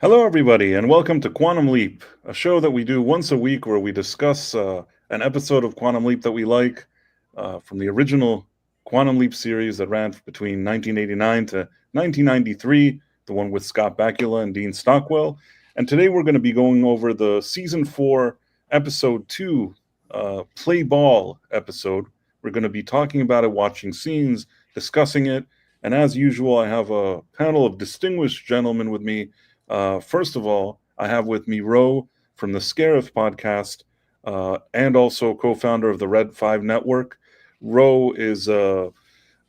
Hello, everybody, and welcome to Quantum Leap, a show that we do once a week where we discuss an episode of Quantum Leap that we like from the original Quantum Leap series that ran between 1989 to 1993, the one with Scott Bakula and Dean Stockwell. And today we're going to be going over the Season 4, Episode 2, Play Ball episode. We're going to be talking about it, watching scenes, discussing it, and as usual, I have a panel of distinguished gentlemen with me. First of all, I have with me Ro from the Sacrif Podcast and also co-founder of the Red 5 Network. Ro is a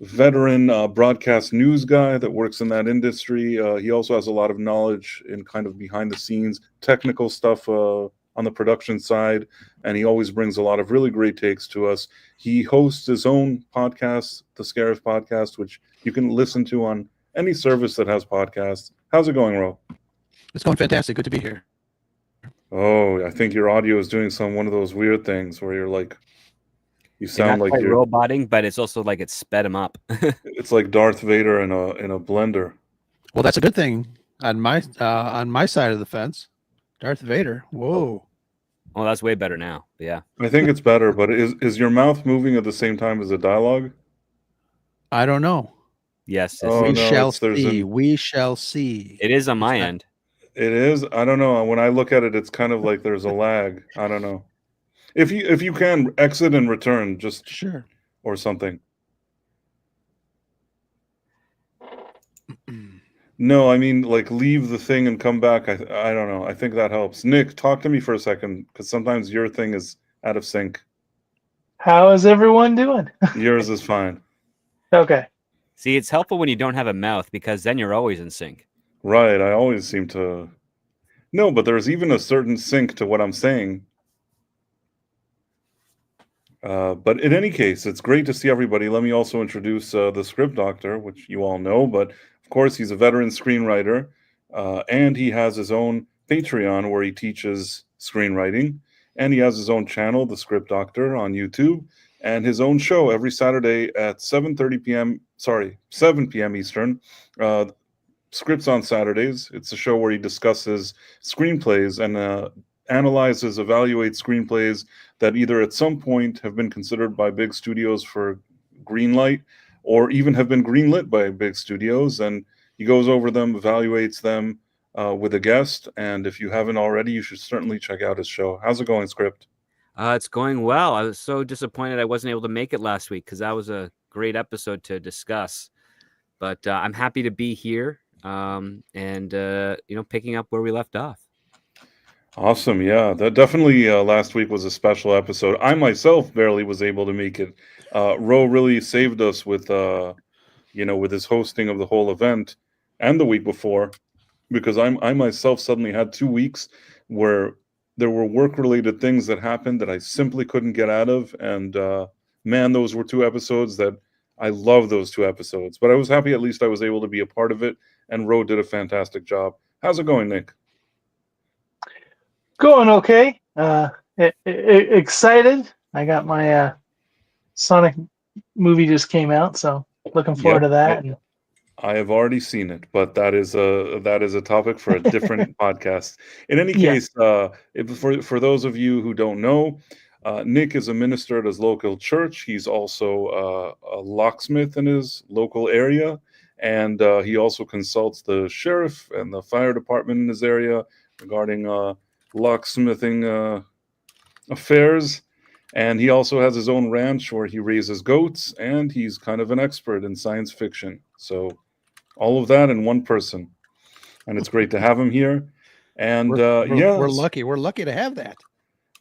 veteran broadcast news guy that works in that industry. He also has a lot of knowledge in kind of behind the scenes, technical stuff on the production side, and he always brings a lot of really great takes to us. He hosts his own podcast, the Sacrif Podcast, which you can listen to on any service that has podcasts. How's it going, Ro? It's going fantastic. Good to be here. Oh, I think your audio is doing one of those weird things where you're like, you sound like you're roboting, but it's also like it sped him up. It's like Darth Vader in a blender. Well, that's a good thing on my side of the fence. Darth Vader. Whoa. Oh, that's way better now. Yeah. I think it's better, but is your mouth moving at the same time as the dialogue? I don't know. Yes. We shall see. We shall see. It is on my end. It is? I don't know. When I look at it, it's kind of like there's a lag. I don't know. If you can exit and return, just sure, or something. No, I mean like leave the thing and come back. I don't know. I think that helps. Nick, talk to me for a second because sometimes your thing is out of sync. How is everyone doing? Yours is fine. Okay. See, it's helpful when you don't have a mouth because then you're always in sync. Right, I always seem to... No, but there's even a certain sync to what I'm saying. But in any case, it's great to see everybody. Let me also introduce the Script Doctor, which you all know, but of course he's a veteran screenwriter, and he has his own Patreon where he teaches screenwriting, and he has his own channel, The Script Doctor, on YouTube, and his own show every Saturday at 7 p.m. Eastern. Scripts on Saturdays. It's a show where he discusses screenplays and analyzes, evaluates screenplays that either at some point have been considered by big studios for greenlight or even have been greenlit by big studios. And he goes over them, evaluates them with a guest. And if you haven't already, you should certainly check out his show. How's it going, Script? It's going well. I was so disappointed I wasn't able to make it last week because that was a great episode to discuss. But I'm happy to be here. Picking up where we left off. Awesome. Yeah, that definitely last week was a special episode. I myself barely was able to make it. Ro really saved us with his hosting of the whole event and the week before, because I myself suddenly had 2 weeks where there were work-related things that happened that I simply couldn't get out of. And man, those were 2 episodes that I love those 2 episodes. But I was happy at least I was able to be a part of it. And Ro did a fantastic job. How's it going, Nick? Going okay. Excited. I got my Sonic movie just came out, so looking forward to that. I have already seen it, but that is a topic for a different podcast. In any case, for those of you who don't know, Nick is a minister at his local church. He's also a locksmith in his local area. And he also consults the sheriff and the fire department in his area regarding locksmithing affairs. And he also has his own ranch where he raises goats, and he's kind of an expert in science fiction. So all of that in one person. And it's great to have him here. And we're lucky. We're lucky to have that.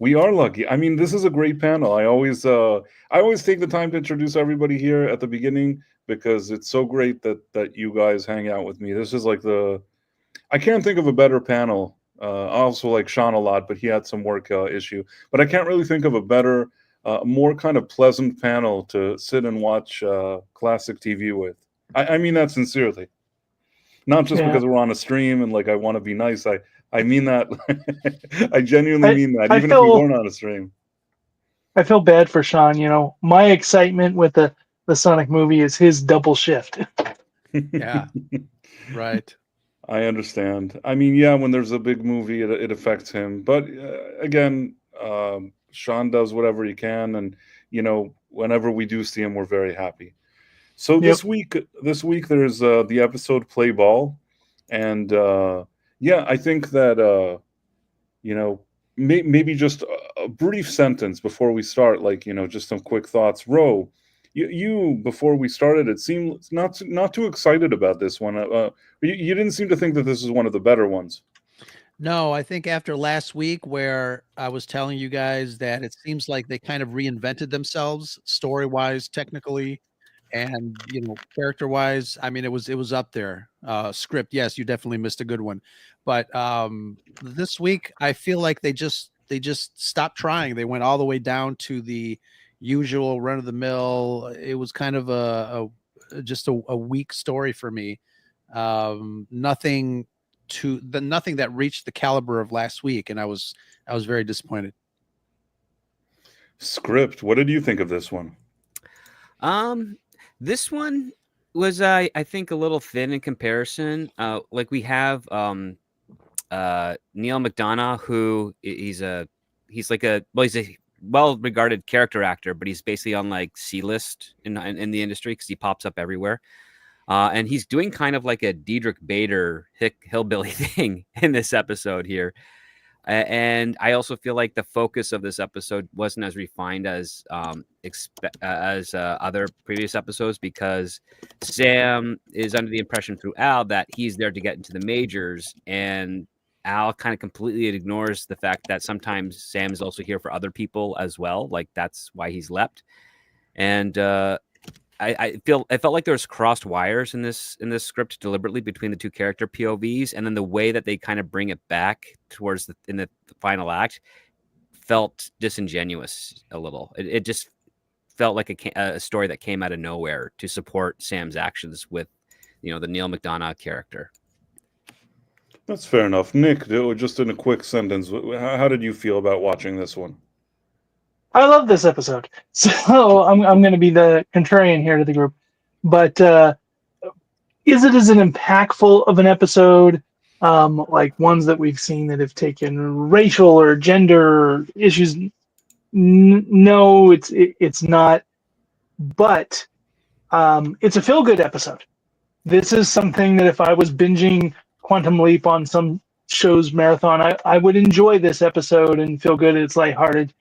We are lucky. I mean, this is a great panel. I always take the time to introduce everybody here at the beginning because it's so great that you guys hang out with me. This is like I can't think of a better panel. I also like Sean a lot, but he had some work issue. But I can't really think of a better, more kind of pleasant panel to sit and watch classic TV with. I mean that sincerely. Not just because we're on a stream and like I want to be nice. I mean that. I genuinely mean that, even if we weren't on a stream. I feel bad for Sean. You know, my excitement with the Sonic movie is his double shift. Yeah. Right. I understand. I mean, yeah, when there's a big movie, it affects him. But again, Sean does whatever he can, and whenever we do see him, we're very happy. So Yep. this week there's the episode "Play Ball," and yeah, I think that maybe just a brief sentence before we start, like just some quick thoughts. Ro, you before we started, it seemed not too excited about this one. You didn't seem to think that this is one of the better ones. No, I think after last week where I was telling you guys that it seems like they kind of reinvented themselves story-wise, technically, and character-wise. I mean, it was up there. Script, yes, you definitely missed a good one. But this week I feel like they just stopped trying. They went all the way down to the usual run-of-the-mill. It was kind of just a weak story for me. Nothing that reached the caliber of last week, and I was very disappointed. Script, what did you think of this one? This one was I think a little thin in comparison. Like we have Neil McDonough, who he's a well-regarded character actor, but he's basically on like C-list in the industry because he pops up everywhere. And he's doing kind of like a Diedrich Bader hillbilly thing in this episode here. And I also feel like the focus of this episode wasn't as refined as other previous episodes, because Sam is under the impression through Al that he's there to get into the majors, and Al kind of completely ignores the fact that sometimes Sam is also here for other people as well. Like that's why he's leapt. And I felt like there was crossed wires in this script deliberately between the two character POVs, and then the way that they kind of bring it back towards the final act felt disingenuous a little. It just felt like a story that came out of nowhere to support Sam's actions with the Neil McDonough character. That's fair enough. Nick, just in a quick sentence, how did you feel about watching this one? I love this episode, so I'm going to be the contrarian here to the group. But is it as an impactful of an episode, like ones that we've seen that have taken racial or gender issues? No, it's not. But it's a feel-good episode. This is something that if I was binging Quantum Leap on some show's marathon, I would enjoy this episode and feel good. It's lighthearted.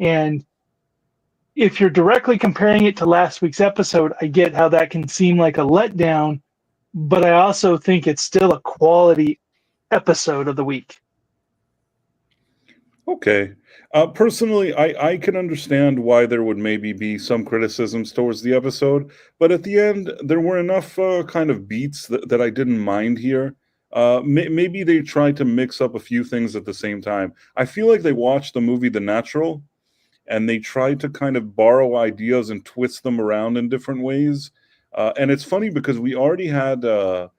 And if you're directly comparing it to last week's episode, I get how that can seem like a letdown, but I also think it's still a quality episode of the week. Okay. Personally, I can understand why there would maybe be some criticisms towards the episode, but at the end, there were enough kind of beats that I didn't mind here. Maybe they tried to mix up a few things at the same time. I feel like they watched the movie The Natural, and they tried to kind of borrow ideas and twist them around in different ways. And it's funny because we already had the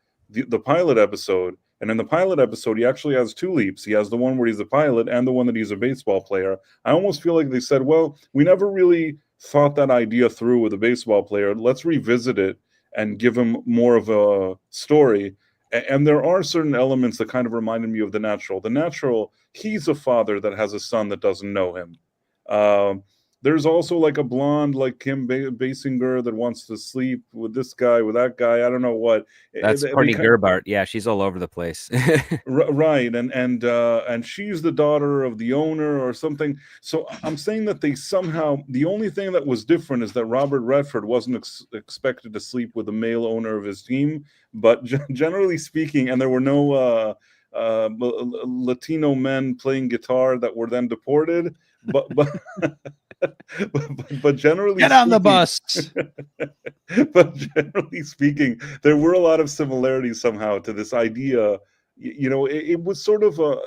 pilot episode, and in the pilot episode, he actually has two leaps. He has the one where he's a pilot and the one that he's a baseball player. I almost feel like they said, well, we never really thought that idea through with a baseball player. Let's revisit it and give him more of a story. And there are certain elements that kind of reminded me of The Natural. The Natural, he's a father that has a son that doesn't know him. There's also like a blonde like Kim Basinger that wants to sleep with this guy, with that guy. I don't know what. That's Courtney Gerbart. Yeah, she's all over the place. Right, and she's the daughter of the owner or something. So I'm saying that they somehow, the only thing that was different is that Robert Redford wasn't expected to sleep with the male owner of his team. But generally speaking, and there were no Latino men playing guitar that were then deported. But generally get on the bus. But generally speaking, there were a lot of similarities somehow to this idea. It was sort of a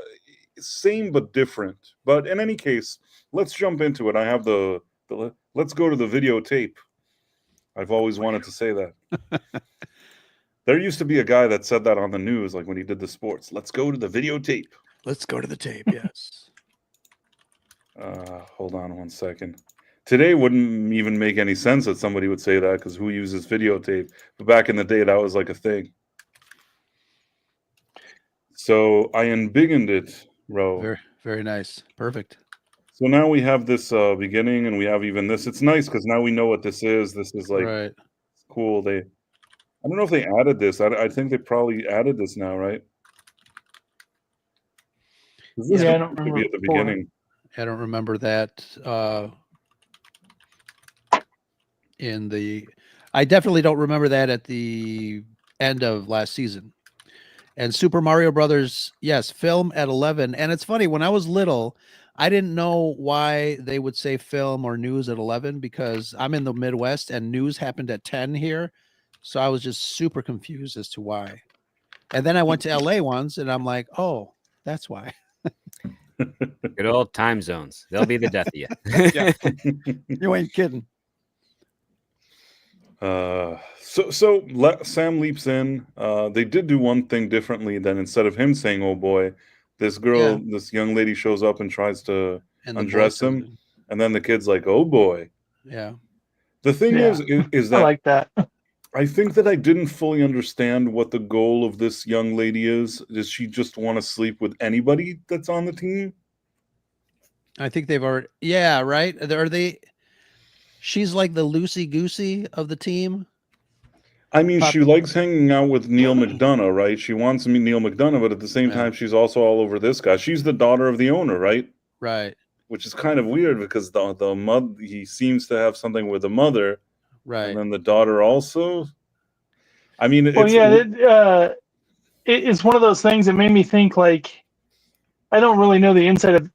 same but different. But in any case, let's jump into it. I have let's go to the videotape. I've always wanted to say that. There used to be a guy that said that on the news, like when he did the sports. Let's go to the videotape. Let's go to the tape. Yes. Hold on one second. Today wouldn't even make any sense that somebody would say that because who uses videotape? But back in the day, that was like a thing. So I embiggened it, Ro. Very, very nice. Perfect. So now we have this beginning, and we have even this. It's nice because now we know what this is. This is like Right. cool. I don't know if they added this. I think they probably added this now, right? 'Cause this Yeah, I could don't be remember at the before. beginning. I don't remember that I definitely don't remember that at the end of last season. And Super Mario Brothers, yes, film at 11. And it's funny, when I was little, I didn't know why they would say film or news at 11 because I'm in the Midwest and news happened at 10 here. So I was just super confused as to why. And then I went to LA once and I'm like, oh, that's why. Good old time zones. They'll be the death of you. Yeah. You ain't kidding. Sam leaps in. They did do one thing differently. Then instead of him saying "oh boy," this girl, this young lady, shows up and tries to And the undress boy him, and then the kid's like, "oh boy." Yeah. The thing Yeah. is I that like that. I think that I didn't fully understand what the goal of this young lady is. Does she just want to sleep with anybody that's on the team? I think they've already, yeah, right. Are they? She's like the loosey goosey of the team. I mean, she likes hanging out with Neil McDonough, right? She wants to meet Neil McDonough, but at the same time, she's also all over this guy. She's the daughter of the owner, right? Right. Which is kind of weird because the mother, he seems to have something with the mother, Right. and then the daughter also. I mean, it's one of those things that made me think like I don't really know the inside of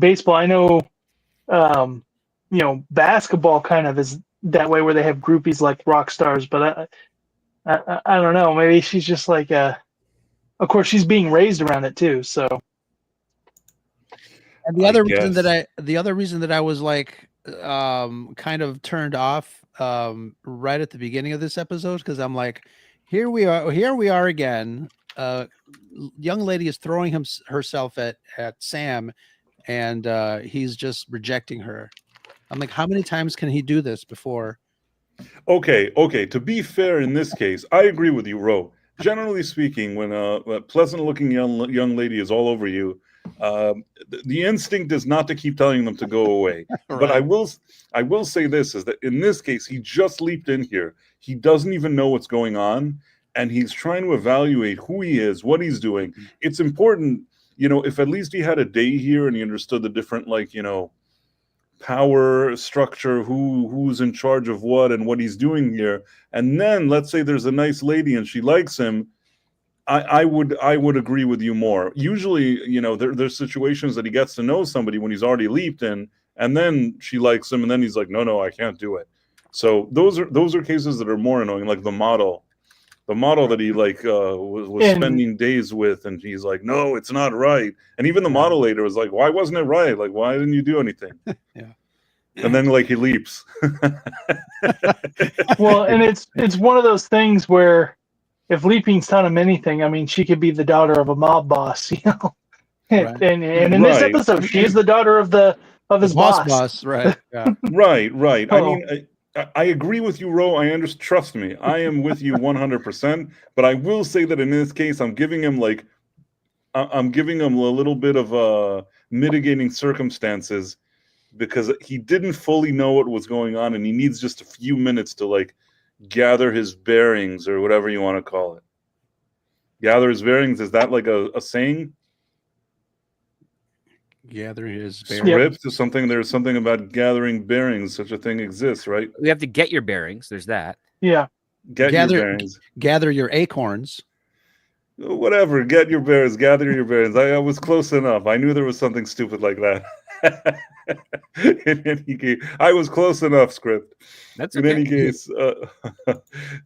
baseball. I know, basketball kind of is that way where they have groupies like rock stars, but I don't know. Maybe she's just like of course she's being raised around it too. So, and the other reason that I was like kind of turned off right at the beginning of this episode because I'm like, here we are again. Young lady is throwing herself at Sam, and he's just rejecting her. I'm like, how many times can he do this before? Okay. To be fair, in this case, I agree with you, Ro. Generally speaking, when a pleasant-looking young lady is all over you, the instinct is not to keep telling them to go away. Right. But I will say this, is that in this case, he just leaped in here. He doesn't even know what's going on, and he's trying to evaluate who he is, what he's doing. It's important, if at least he had a day here and he understood the different, power structure, who's in charge of what and what he's doing here. And then let's say there's a nice lady and she likes him. I would agree with you more. Usually, there's situations that he gets to know somebody when he's already leaped in, and then she likes him, and then he's like, no, I can't do it. So those are cases that are more annoying, like the model that he was spending days with, and he's like, no, it's not right. And even the model later was like, why wasn't it right? Like, why didn't you do anything? Yeah. And then he leaps. well, and it's one of those things where if leaping's taught him anything, I mean, she could be the daughter of a mob boss, Right. and in this episode, she is the daughter of his boss. Right. Yeah. Right. Oh. I mean, I agree with you, Ro. Trust me, I am with you 100%. But I will say that in this case, I'm giving him a little bit of mitigating circumstances because he didn't fully know what was going on, and he needs just a few minutes to gather his bearings, or whatever you want to call it. Gather his bearings. Is that like a saying? Gather his bearings. Script is something. There's something about gathering bearings. Such a thing exists, right? We have to get your bearings. There's that. Yeah. Get your bearings. Gather your acorns. Whatever. Get your bearings. Gather your bearings. I was close enough. I knew there was something stupid like that. In any case, I was close enough. Script. That's okay. In any case.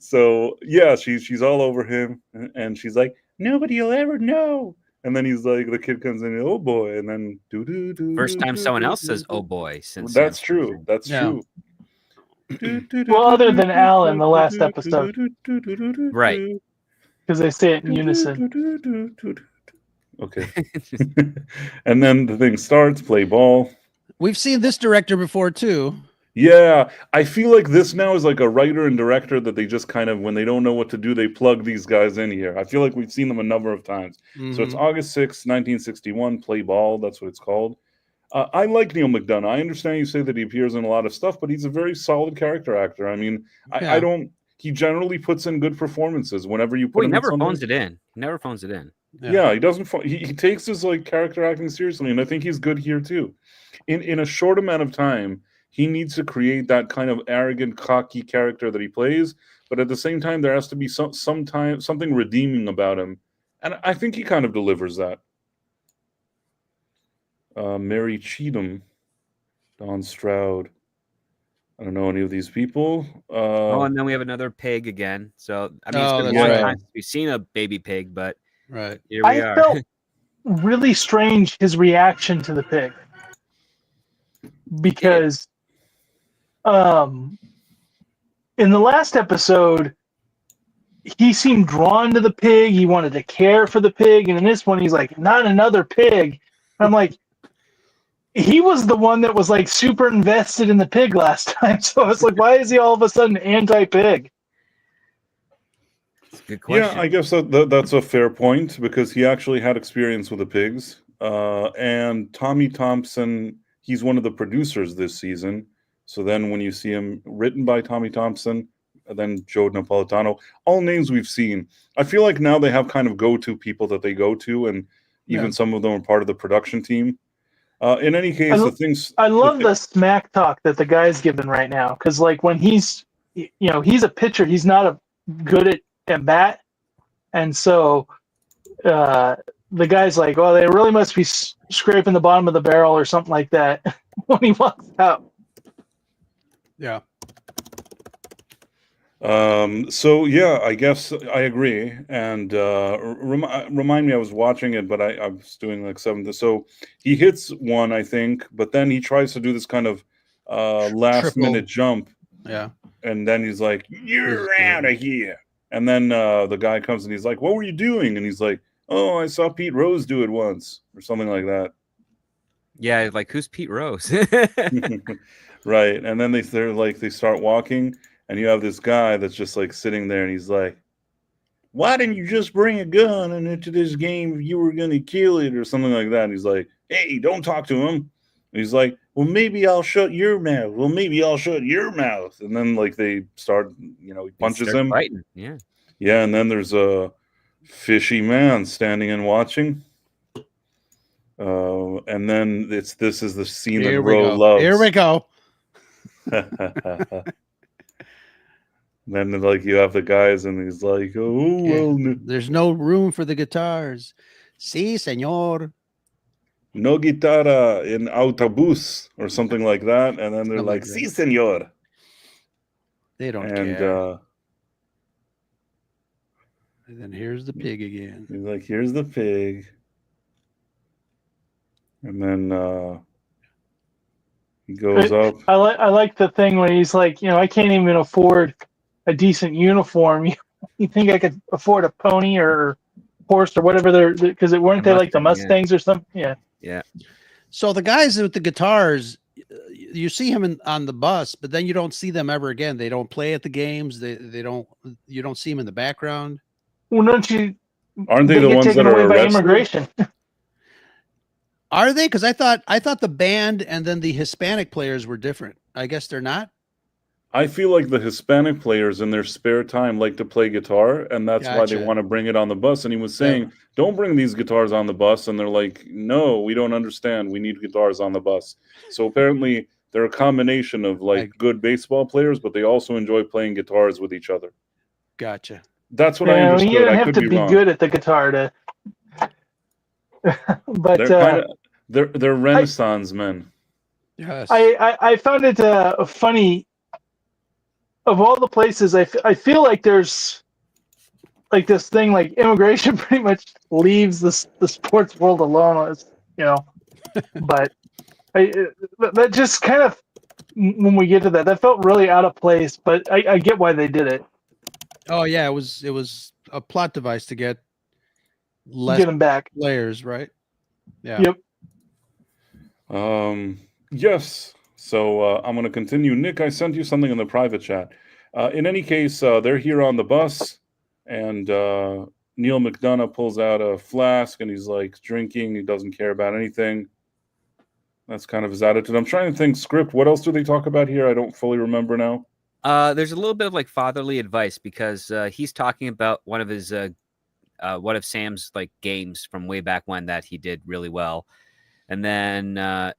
So yeah, she's all over him, and she's like, nobody will ever know. And then he's like, the kid comes in, oh boy, and then First time someone else says oh boy since that's true. That's true. Well, other than Al in the last episode, right? Because they say it in unison. Okay. And then the thing starts. Play ball. We've seen this director before too. Yeah, I feel like this now is like a writer and director that they just kind of, when they don't know what to do, they plug these guys in here. I feel like we've seen them a number of times. So it's Mhm. August 6th, 1961, Play Ball. That's what it's called. I like Neil McDonough. I understand you say that he appears in a lot of stuff, but he's a very solid character actor. I mean, I Yeah. don't. He generally puts in good performances whenever you put Well, he him in never something. phones it in. He never phones it in. Yeah, he doesn't. He takes his like character acting seriously, and I think he's good here too. In a short amount of time, he needs to create that kind of arrogant, cocky character that he plays, but at the same time, there has to be something redeeming about him, and I think he kind of delivers that. Mary Cheatham, Don Stroud. I don't know any of these people. Oh, and then we have another pig again. So I mean, it's Oh, been a that's long right. time since we've seen a baby pig, but Right. here we I are. felt really strange his reaction to the pig because in the last episode he seemed drawn to the pig. He wanted to care for the pig, and in this one he's like, not another pig. I'm like, he was the one that was like super invested in the pig last time. So I was like, why is he all of a sudden anti-pig? Good question. Yeah, I guess that's a fair point because he actually had experience with the pigs. And Tommy Thompson, he's one of the producers this season. So then when you see him written by Tommy Thompson, then Joe Napolitano, all names we've seen. I feel like now they have kind of go-to people that they go to, and even some of them are part of the production team. In any case, I love the smack talk that the guy's giving right now, because like when he's a pitcher, he's not good at bat, and so the guy's like, "Oh, they really must be scraping the bottom of the barrel or something like that," when he walks out. Yeah. So yeah, I guess I agree. And remind me, I was watching it, but I was doing like seventh. So he hits one, I think, but then he tries to do this kind of last minute jump. Yeah. And then he's like, "You're out of here." And then the guy comes and he's like, "What were you doing?" And he's like, "Oh, I saw Pete Rose do it once," or something like that. Yeah, like who's Pete Rose? Right. And then they start walking. And you have this guy that's just like sitting there and he's like, "Why didn't you just bring a gun into this game if you were going to kill it," or something like that. And he's like, "Hey, don't talk to him." And he's like, "Well, maybe I'll shut your mouth. Well, maybe I'll shut your mouth." And then like they start, he punches him. Fighting. Yeah. Yeah. And then there's a fishy man standing and watching. And then this is the scene that Ro loves. Here we go. Then like you have the guys and he's like, "Oh well, there's no room for the guitars." Sí, señor. No guitarra in autobús or something like that. And then they're like, "Sí, señor." They don't care. And then here's the pig again. He's like, "Here's the pig." And then he goes up. I like the thing when he's like, I can't even afford a decent uniform. You think I could afford a pony or horse or whatever because weren't they like the Mustangs or something? Yeah. Yeah. So the guys with the guitars, you see him on the bus, but then you don't see them ever again. They don't play at the games. You don't see them in the background. Well, aren't they the ones that are away by arrested? Immigration? Are they? Because I thought the band and then the Hispanic players were different. I guess they're not. I feel like the Hispanic players in their spare time like to play guitar, and that's why they want to bring it on the bus. And he was saying, "Don't bring these guitars on the bus." And they're like, "No, we don't understand. We need guitars on the bus." So apparently they're a combination of like good baseball players, but they also enjoy playing guitars with each other. Gotcha. That's what I understood. You don't I have could to be be wrong. good at the guitar to. But they're Renaissance men. Yes. I found it funny. Of all the places, I feel like there's like this thing like Immigration pretty much leaves the sports world alone, but that just kind of, when we get to that felt really out of place, but I get why they did it. Oh yeah, it was a plot device to get them back players, right? Yeah. Yep. Yes. So I'm going to continue. Nick, I sent you something in the private chat. In any case, they're here on the bus, and Neil McDonough pulls out a flask, and he's like drinking. He doesn't care about anything. That's kind of his attitude. I'm trying to think, script, what else do they talk about here? I don't fully remember now. There's a little bit of like fatherly advice because he's talking about one of Sam's like games from way back when that he did really well. And then,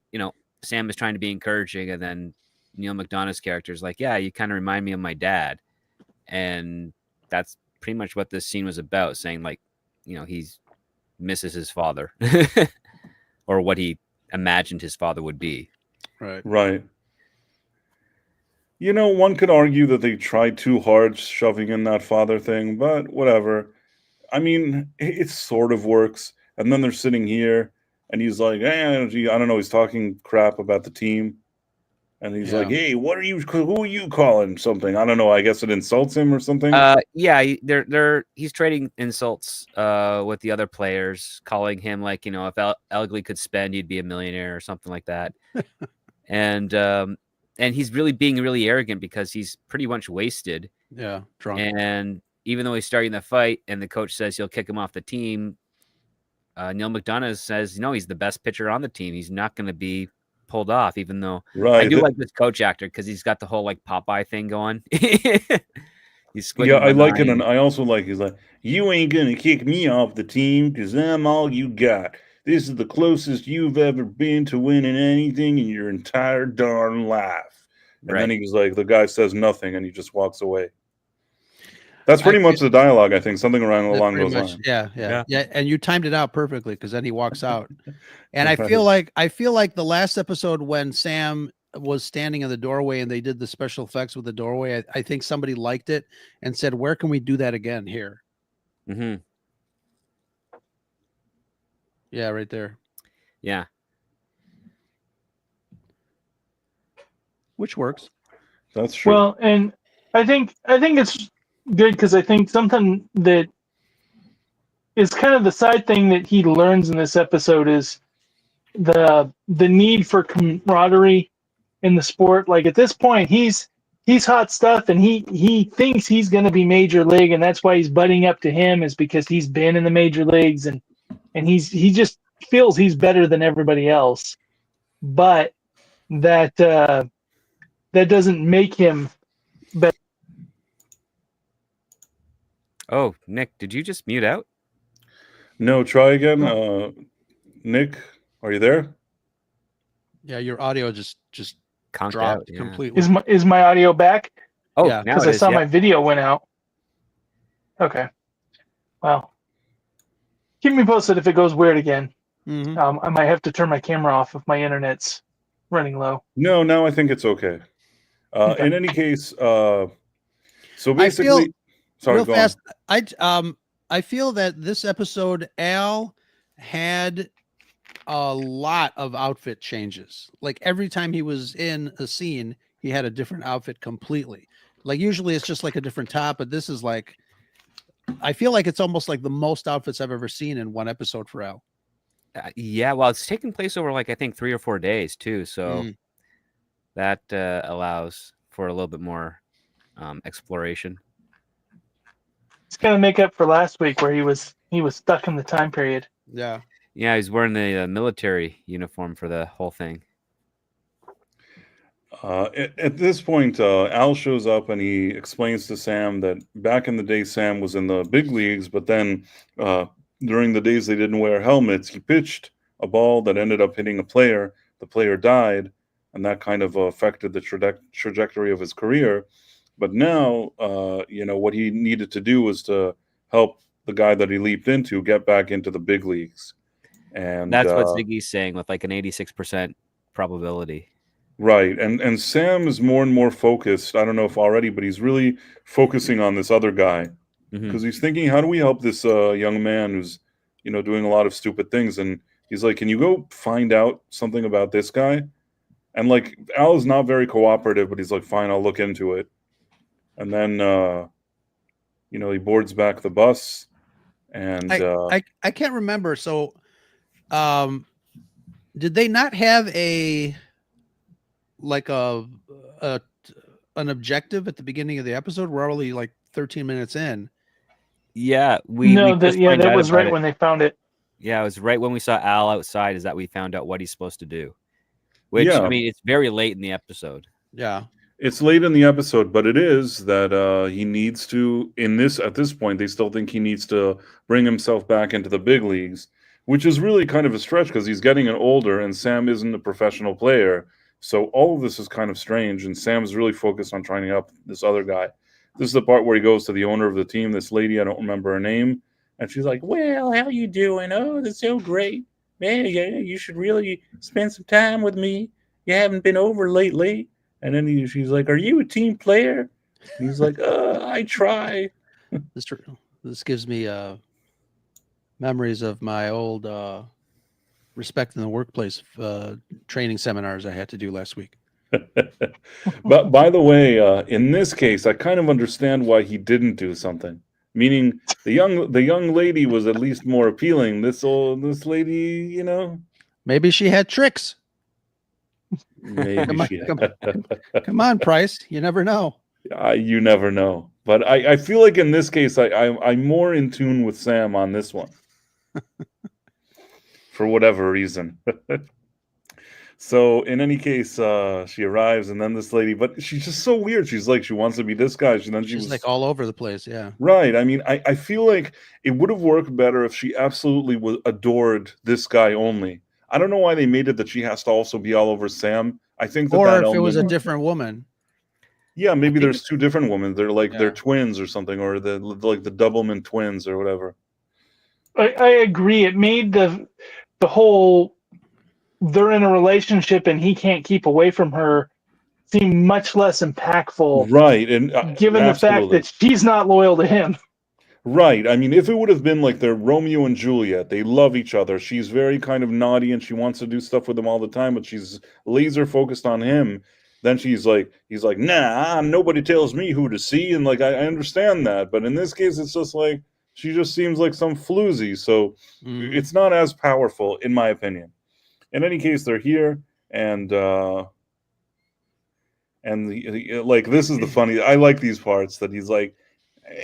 Sam is trying to be encouraging, and then Neil McDonough's character is like, yeah, you kind of remind me of my dad. And that's pretty much what this scene was about, saying like, he misses his father or what he imagined his father would be. Right. One could argue that they tried too hard shoving in that father thing, but whatever. I mean, it sort of works. And then they're sitting here, and he's like, I don't know, he's talking crap about the team. And he's like, hey, who are you calling something? I don't know. I guess it insults him or something. He's trading insults with the other players, calling him like, if Elgley could spend, he'd be a millionaire or something like that. And he's really being really arrogant because he's pretty much wasted. Yeah, drunk. And even though he's starting the fight and the coach says he'll kick him off the team, Neil McDonough says, he's the best pitcher on the team. He's not going to be pulled off, even though I do like this coach actor because he's got the whole like Popeye thing going. I like it, and I also like he's like, you ain't gonna kick me off the team because I'm all you got. This is the closest you've ever been to winning anything in your entire darn life. And then he's like, the guy says nothing, and he just walks away. That's pretty much the dialogue, I think, something along those lines. Yeah. And you timed it out perfectly because then he walks out. And I feel like the last episode when Sam was standing in the doorway and they did the special effects with the doorway, I think somebody liked it and said, where can we do that again here? Mm-hmm. Yeah, right there. Yeah. Which works. That's true. Well, and I think it's good because I think something that is kind of the side thing that he learns in this episode is the need for camaraderie in the sport. Like at this point, he's hot stuff, and he thinks he's going to be major league, and that's why he's butting up to him is because he's been in the major leagues, and he just feels he's better than everybody else. But that doesn't make him better. Oh, Nick, did you just mute out? No, try again. Nick, are you there? Yeah, your audio just Conked dropped out, completely. Is my audio back? Oh, Yeah, now Because it I is, saw yeah. my video went out. Okay. Well, keep me posted if it goes weird again. Mhm. I might have to turn my camera off if my internet's running low. No, now I think it's okay. Okay. In any case, so basically, sorry, real go fast, on. I feel that this episode, Al had a lot of outfit changes. Like every time he was in a scene, he had a different outfit completely. Like usually it's just like a different top, but this is like, I feel like it's almost like the most outfits I've ever seen in one episode for Al. Yeah, well, it's taking place over like I think 3 or 4 days too, so that allows for a little bit more exploration. It's gonna make up for last week where he was stuck in the time period. Yeah. Yeah, he's wearing the military uniform for the whole thing. At this point, Al shows up and he explains to Sam that back in the day, Sam was in the big leagues, but then during the days they didn't wear helmets, he pitched a ball that ended up hitting a player. The player died, and that kind of affected the trajectory of his career. But now, what he needed to do was to help the guy that he leaped into get back into the big leagues. And that's what Ziggy's saying with like an 86% probability. Right. And Sam is more and more focused. I don't know if already, but he's really focusing on this other guy because he's thinking, how do we help this young man who's, doing a lot of stupid things? And he's like, can you go find out something about this guy? And like, Al is not very cooperative, but he's like, fine, I'll look into it. And then, he boards back the bus and I can't remember. So, did they not have a like an objective at the beginning of the episode? We're only like 13 minutes in. Yeah, we just find that out was about right it. when they found it. Yeah, it was right when we saw Al outside is that we found out what he's supposed to do. Which, Yeah. I mean, it's very late in the episode. Yeah. It's late in the episode, but it is that he needs to, at this point, they still think he needs to bring himself back into the big leagues, which is really kind of a stretch because he's getting older and Sam isn't a professional player. So all of this is kind of strange, and Sam's really focused on trying to help this other guy. This is the part where he goes to the owner of the team, this lady, I don't remember her name, and she's like, well, how you doing? Oh, that's so great. Man, yeah, you should really spend some time with me. You haven't been over lately. And then she's like, are you a team player? And he's like, I try. This gives me memories of my old respect in the workplace training seminars I had to do last week. But by the way, in this case, I kind of understand why he didn't do something. Meaning the young lady was at least more appealing. This lady, you know, maybe she had tricks. Maybe she come on, Price. You never know. You never know. But I feel like in this case, I'm more in tune with Sam on this one. For whatever reason. So in any case, she arrives, and then this lady, but she's just so weird. She's like, she wants to be this guy. She's like all over the place. Yeah. Right. I mean, I feel like it would have worked better if she absolutely adored this guy only. I don't know why they made it that she has to also be all over Sam. I think that or if it was a different woman. Yeah, maybe there's two different women. They're like they're twins or something, or the Doublemint twins or whatever. I agree. It made the whole they're in a relationship and he can't keep away from her seem much less impactful. Right, and given the fact that she's not loyal to him. Right. I mean, if it would have been like they're Romeo and Juliet, they love each other. She's very kind of naughty and she wants to do stuff with him all the time, but she's laser focused on him. Then he's like, nah, nobody tells me who to see. And like, I understand that. But in this case, it's just like, she just seems like some floozy. So it's not as powerful, in my opinion. In any case, they're here. And like, this is the funny, I like these parts that he's like,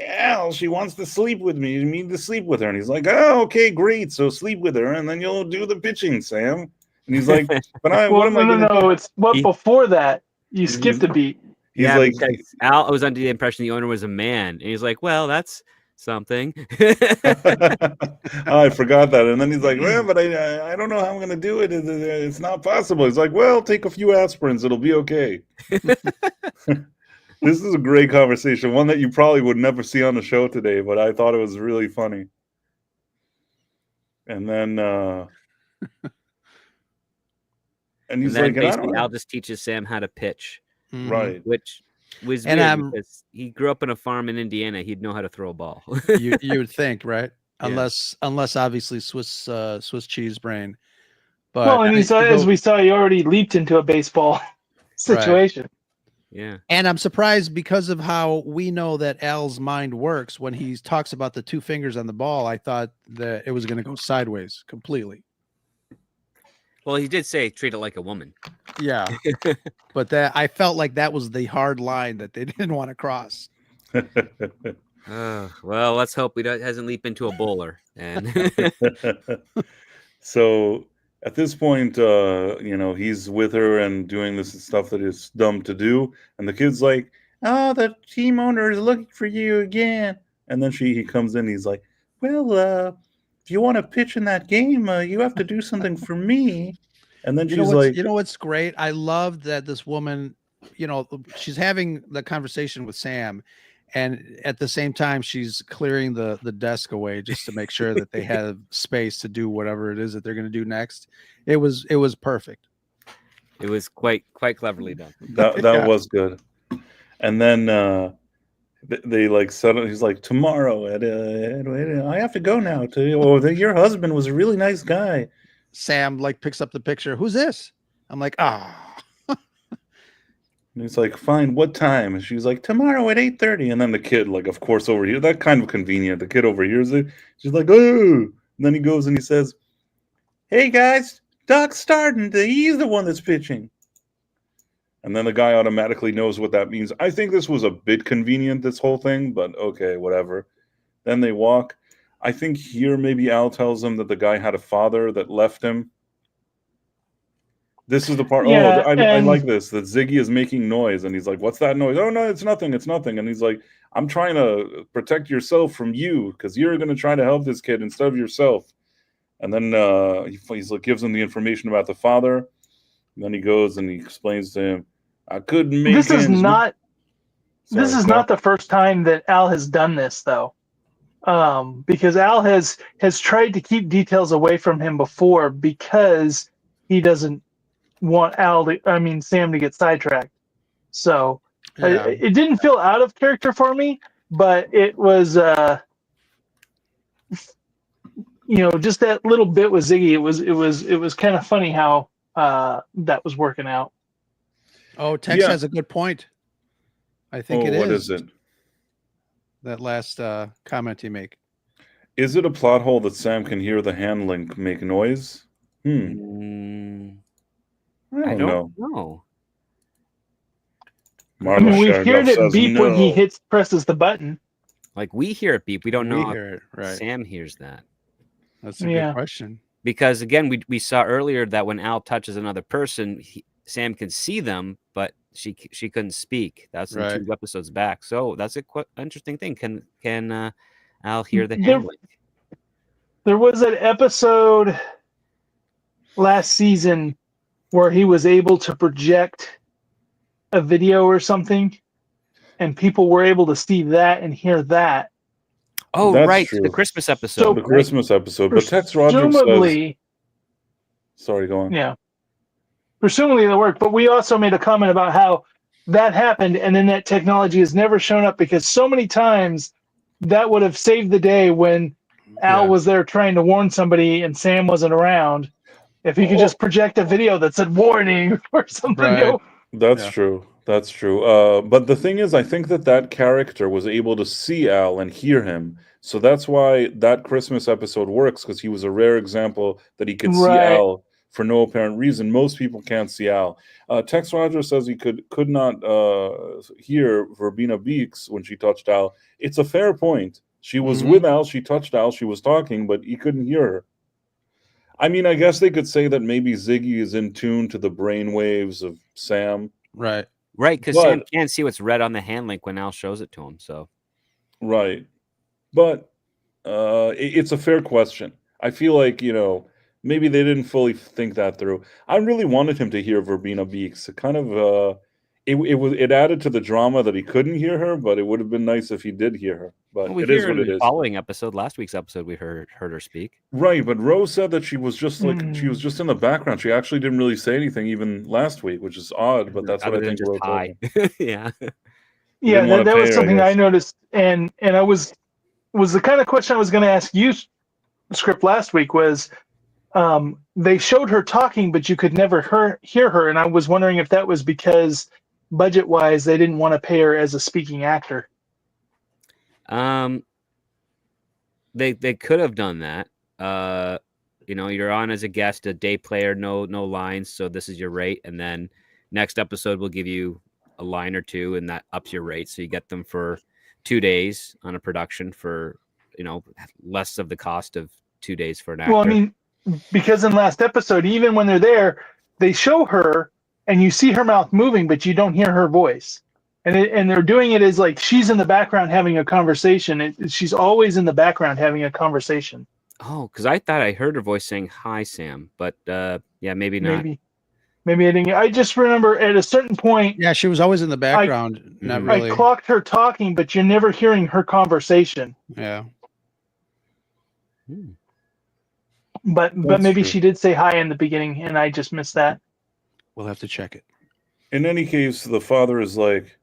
Al, she wants to sleep with me. You need to sleep with her. And he's like, oh, okay, great. So sleep with her, and then you'll do the pitching, Sam. And he's like, but what am I going to do? No, it's before that. You skipped a beat. He's like, Al was under the impression the owner was a man. And he's like, well, that's something. I forgot that. And then he's like, well, but I don't know how I'm going to do it. It's not possible. He's like, well, take a few aspirins. It'll be okay. This is a great conversation, one that you probably would never see on the show today, but I thought it was really funny. And then, and he's like, basically, Al just teaches Sam how to pitch, right? Which was weird because he grew up on a farm in Indiana. He'd know how to throw a ball. you would think, right? Unless obviously Swiss cheese brain. But well, and as we saw, he already leaped into a baseball situation. Right. Yeah. And I'm surprised because of how we know that Al's mind works. When he talks about the two fingers on the ball, I thought that it was going to go sideways completely. Well, he did say treat it like a woman. Yeah. But that I felt like that was the hard line that they didn't want to cross. Well, let's hope he hasn't leaped into a bowler. And so at this point, he's with her and doing this stuff that is dumb to do. And the kid's like, oh, the team owner is looking for you again. And then he comes in. He's like, well, if you want to pitch in that game, you have to do something for me. And then she's like, you know what's great? I love that this woman, she's having the conversation with Sam. And at the same time, she's clearing the desk away just to make sure that they have space to do whatever it is that they're going to do next. It was perfect. It was quite cleverly done. That was good. And then they like suddenly he's like, tomorrow I have to go now. Your husband was a really nice guy. Sam like picks up the picture. Who's this? I'm like, And he's like, fine, what time? And she's like, tomorrow at 8:30. And then the kid, like, of course, overhears. That kind of convenient. The kid overhears it. She's like, oh. And then he goes and he says, hey, guys, Doc's starting. He's the one that's pitching. And then the guy automatically knows what that means. I think this was a bit convenient, this whole thing, but okay, whatever. Then they walk. I think here maybe Al tells him that the guy had a father that left him. This is the part. Yeah, I like this. That Ziggy is making noise, and he's like, "What's that noise?" "Oh no, it's nothing. It's nothing." And he's like, "I'm trying to protect yourself from you because you're going to try to help this kid instead of yourself." And then he's like, gives him the information about the father. And then he goes and he explains to him, "I couldn't make." This is not the first time that Al has done this, though. Because Al has tried to keep details away from him before because he doesn't want Sam to get sidetracked. So it didn't feel out of character for me, but it was, just that little bit with Ziggy. It was kind of funny how that was working out. Oh, Tex has a good point. I think it is. What is it? That last comment you make. Is it a plot hole that Sam can hear the hand link make noise? I don't know. We heard it beep when he presses the button. Like we hear it beep. We don't know. We hear it, right? Sam hears that. That's a good question. Because again, we saw earlier that when Al touches another person, Sam can see them, but she couldn't speak. That's in 2 episodes back. So that's a interesting thing. Can Al hear the hand link? There was an episode last season where he was able to project a video or something, and people were able to see that and hear that. Oh, that's right. true. The Christmas episode. So, the Christmas episode. But Tex Rogers says... Sorry, go on. Yeah. Presumably it worked, but we also made a comment about how that happened, and then that technology has never shown up because so many times that would have saved the day when Al was there trying to warn somebody and Sam wasn't around. If he could just project a video that said warning or something. Right. That's true. That's true. But the thing is, I think that character was able to see Al and hear him. So that's why that Christmas episode works, because he was a rare example that he could see Al for no apparent reason. Most people can't see Al. Tex Rogers says he could not hear Verbena Beeks when she touched Al. It's a fair point. She was with Al, she touched Al, she was talking, but he couldn't hear her. I mean, I guess they could say that maybe Ziggy is in tune to the brain waves of Sam. Right. Right, because Sam can't see what's red on the hand link when Al shows it to him. So, right. But it's a fair question. I feel like, maybe they didn't fully think that through. I really wanted him to hear Verbena Beeks. It kind of... It added to the drama that he couldn't hear her, but it would have been nice if he did hear her. But it is what it is. Following episode, last week's episode, we heard her speak. Right, but Rose said that she was just she was just in the background. She actually didn't really say anything even last week, which is odd. But that's what I think. Rose told me. Yeah, that was something I noticed, and I was the kind of question I was going to ask you, Script, last week was. They showed her talking, but you could never hear her, and I was wondering if that was because budget-wise they didn't want to pay her as a speaking actor. They could have done that. You're on as a guest, a day player, no lines, so this is your rate, and then next episode we'll give you a line or two, and that ups your rate, so you get them for 2 days on a production for less of the cost of 2 days for an actor. Well, I mean, because in last episode, even when they're there, they show her and you see her mouth moving, but you don't hear her voice. And they're doing it as like she's in the background having a conversation. She's always in the background having a conversation. Oh, because I thought I heard her voice saying, "Hi, Sam." But maybe not. Maybe I didn't. I just remember at a certain point. Yeah, she was always in the background. Not really. I clocked her talking, but you're never hearing her conversation. Yeah. But maybe she did say hi in the beginning, and I just missed that. We'll have to check it. In any case, the father is like,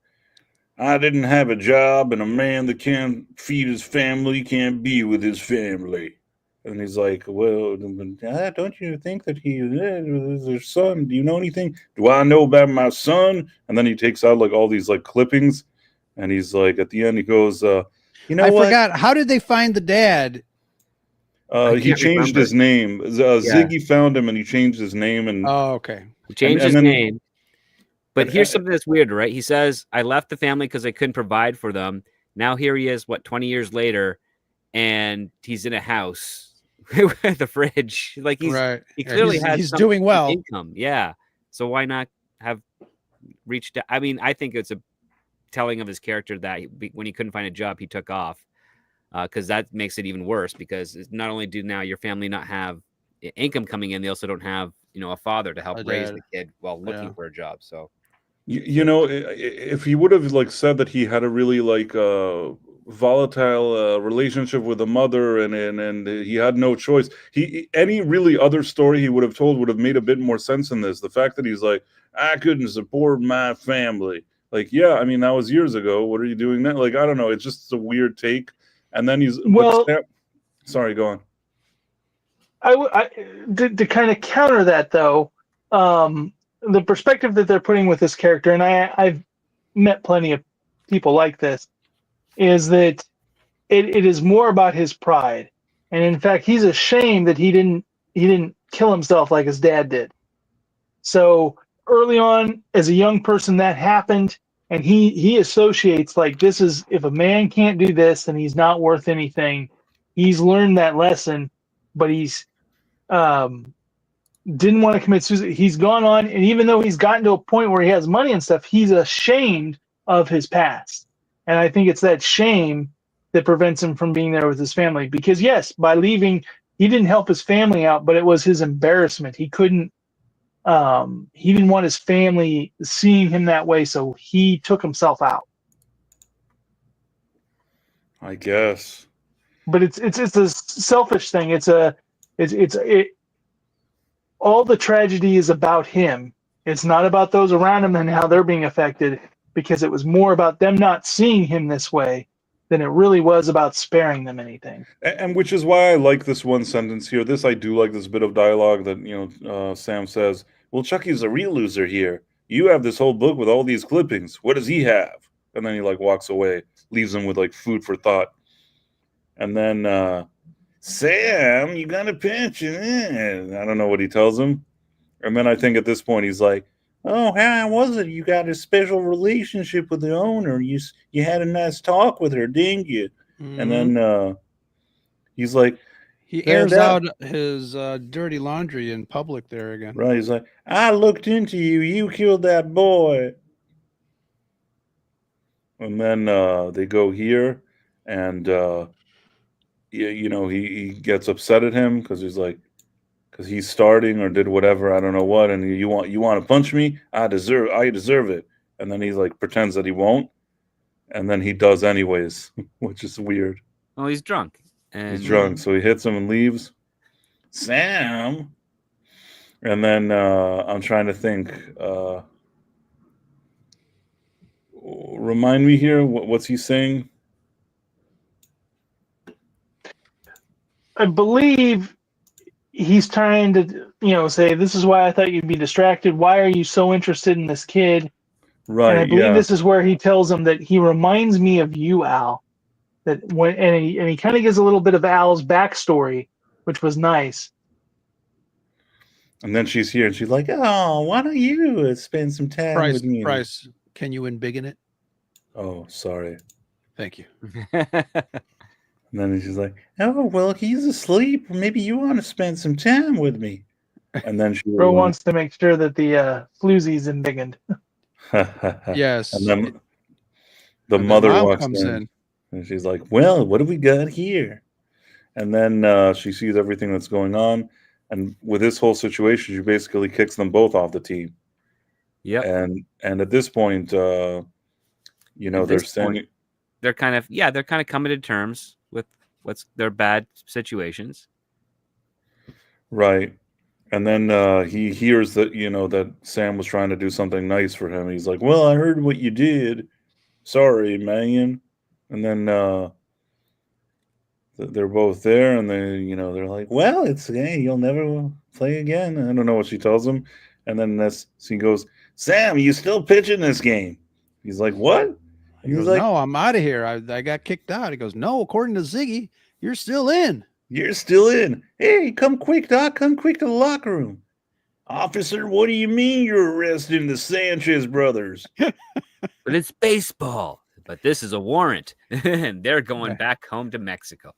I didn't have a job, and a man that can't feed his family can't be with his family. And he's like, well, don't you think that he is their son? Do you know anything? Do I know about my son? And then he takes out like all these like clippings, and he's like, at the end, he goes, I forgot. How did they find the dad? He changed his name. Ziggy found him, and he changed his name. And he changed his name. But here's something that's weird, right? He says, I left the family because I couldn't provide for them. Now here he is, 20 years later, and he's in a house with a fridge. Like he clearly has he's doing well. Income. Yeah. So why not have reached out? I mean, I think it's a telling of his character that when he couldn't find a job, he took off. Because that makes it even worse, because not only do now your family not have income coming in, they also don't have, a father to help raise the kid while looking for a job. So, if he would have said that he had a really volatile relationship with the mother and he had no choice, any really other story he would have told would have made a bit more sense in this. The fact that he's like, I couldn't support my family. Yeah, I mean, that was years ago. What are you doing now? I don't know. It's just a weird take. And then he's sorry, go on. I to kind of counter that though, the perspective that they're putting with this character, and I've met plenty of people like this, is that it is more about his pride, and in fact, he's ashamed that he didn't kill himself like his dad did. So early on, as a young person, that happened. And he associates this is, if a man can't do this, then he's not worth anything. He's learned that lesson, but he's didn't want to commit suicide. He's gone on, and even though he's gotten to a point where he has money and stuff, he's ashamed of his past. And I think it's that shame that prevents him from being there with his family. Because yes, by leaving, he didn't help his family out, but it was his embarrassment. He couldn't. He didn't want his family seeing him that way, so he took himself out. I guess. But it's a selfish thing. All the tragedy is about him. It's not about those around him and how they're being affected, because it was more about them not seeing him this way than it really was about sparing them anything. And which is why I like this one sentence here. I do like this bit of dialogue that Sam says, well, Chucky's a real loser here. You have this whole book with all these clippings. What does he have? And then he walks away, leaves him with food for thought. And then Sam, you got a pension. I don't know what he tells him. And then I think at this point he's like, oh, how was it? You got a special relationship with the owner. You had a nice talk with her, didn't you? Mm-hmm. And then he's like, he airs out his dirty laundry in public there again. Right. He's like, I looked into you. You killed that boy. And then they go here, and he gets upset at him because he's starting or did whatever, I don't know what, and you want to punch me? I deserve it. And then he pretends that he won't, and then he does anyways, which is weird. Oh, he's drunk. He's drunk, so he hits him and leaves. Sam. And then I'm trying to think. Remind me here, what's he saying? I believe he's trying to, say, this is why I thought you'd be distracted. Why are you so interested in this kid? Right. And I believe this is where he tells him that he reminds me of you, Al. And he kind of gives a little bit of Al's backstory, which was nice. And then she's here, and she's like, "Oh, why don't you spend some time with me?" Price, can you embiggen it? Oh, sorry. Thank you. And then she's like, "Oh, well, he's asleep. Maybe you want to spend some time with me." And then she Bro wants to make sure that the floozy's embiggened. Yes. And then the mother walks in. And she's like, well, what have we got here? And then she sees everything that's going on. And with this whole situation, she basically kicks them both off the team. Yeah. And at this point, they're saying they're kind of coming to terms with what's their bad situations. Right. And then he hears that, that Sam was trying to do something nice for him. He's like, well, I heard what you did. Sorry, man. And then they're both there, and they're like, well, you'll never play again. I don't know what she tells him. And then he goes, Sam, you still pitching this game? He's like, what? He goes, no, I'm out of here. I got kicked out. He goes, no, according to Ziggy, you're still in. You're still in. Hey, come quick, Doc. Come quick to the locker room. Officer, what do you mean you're arresting the Sanchez brothers? But it's baseball. But this is a warrant. And they're going back home to Mexico.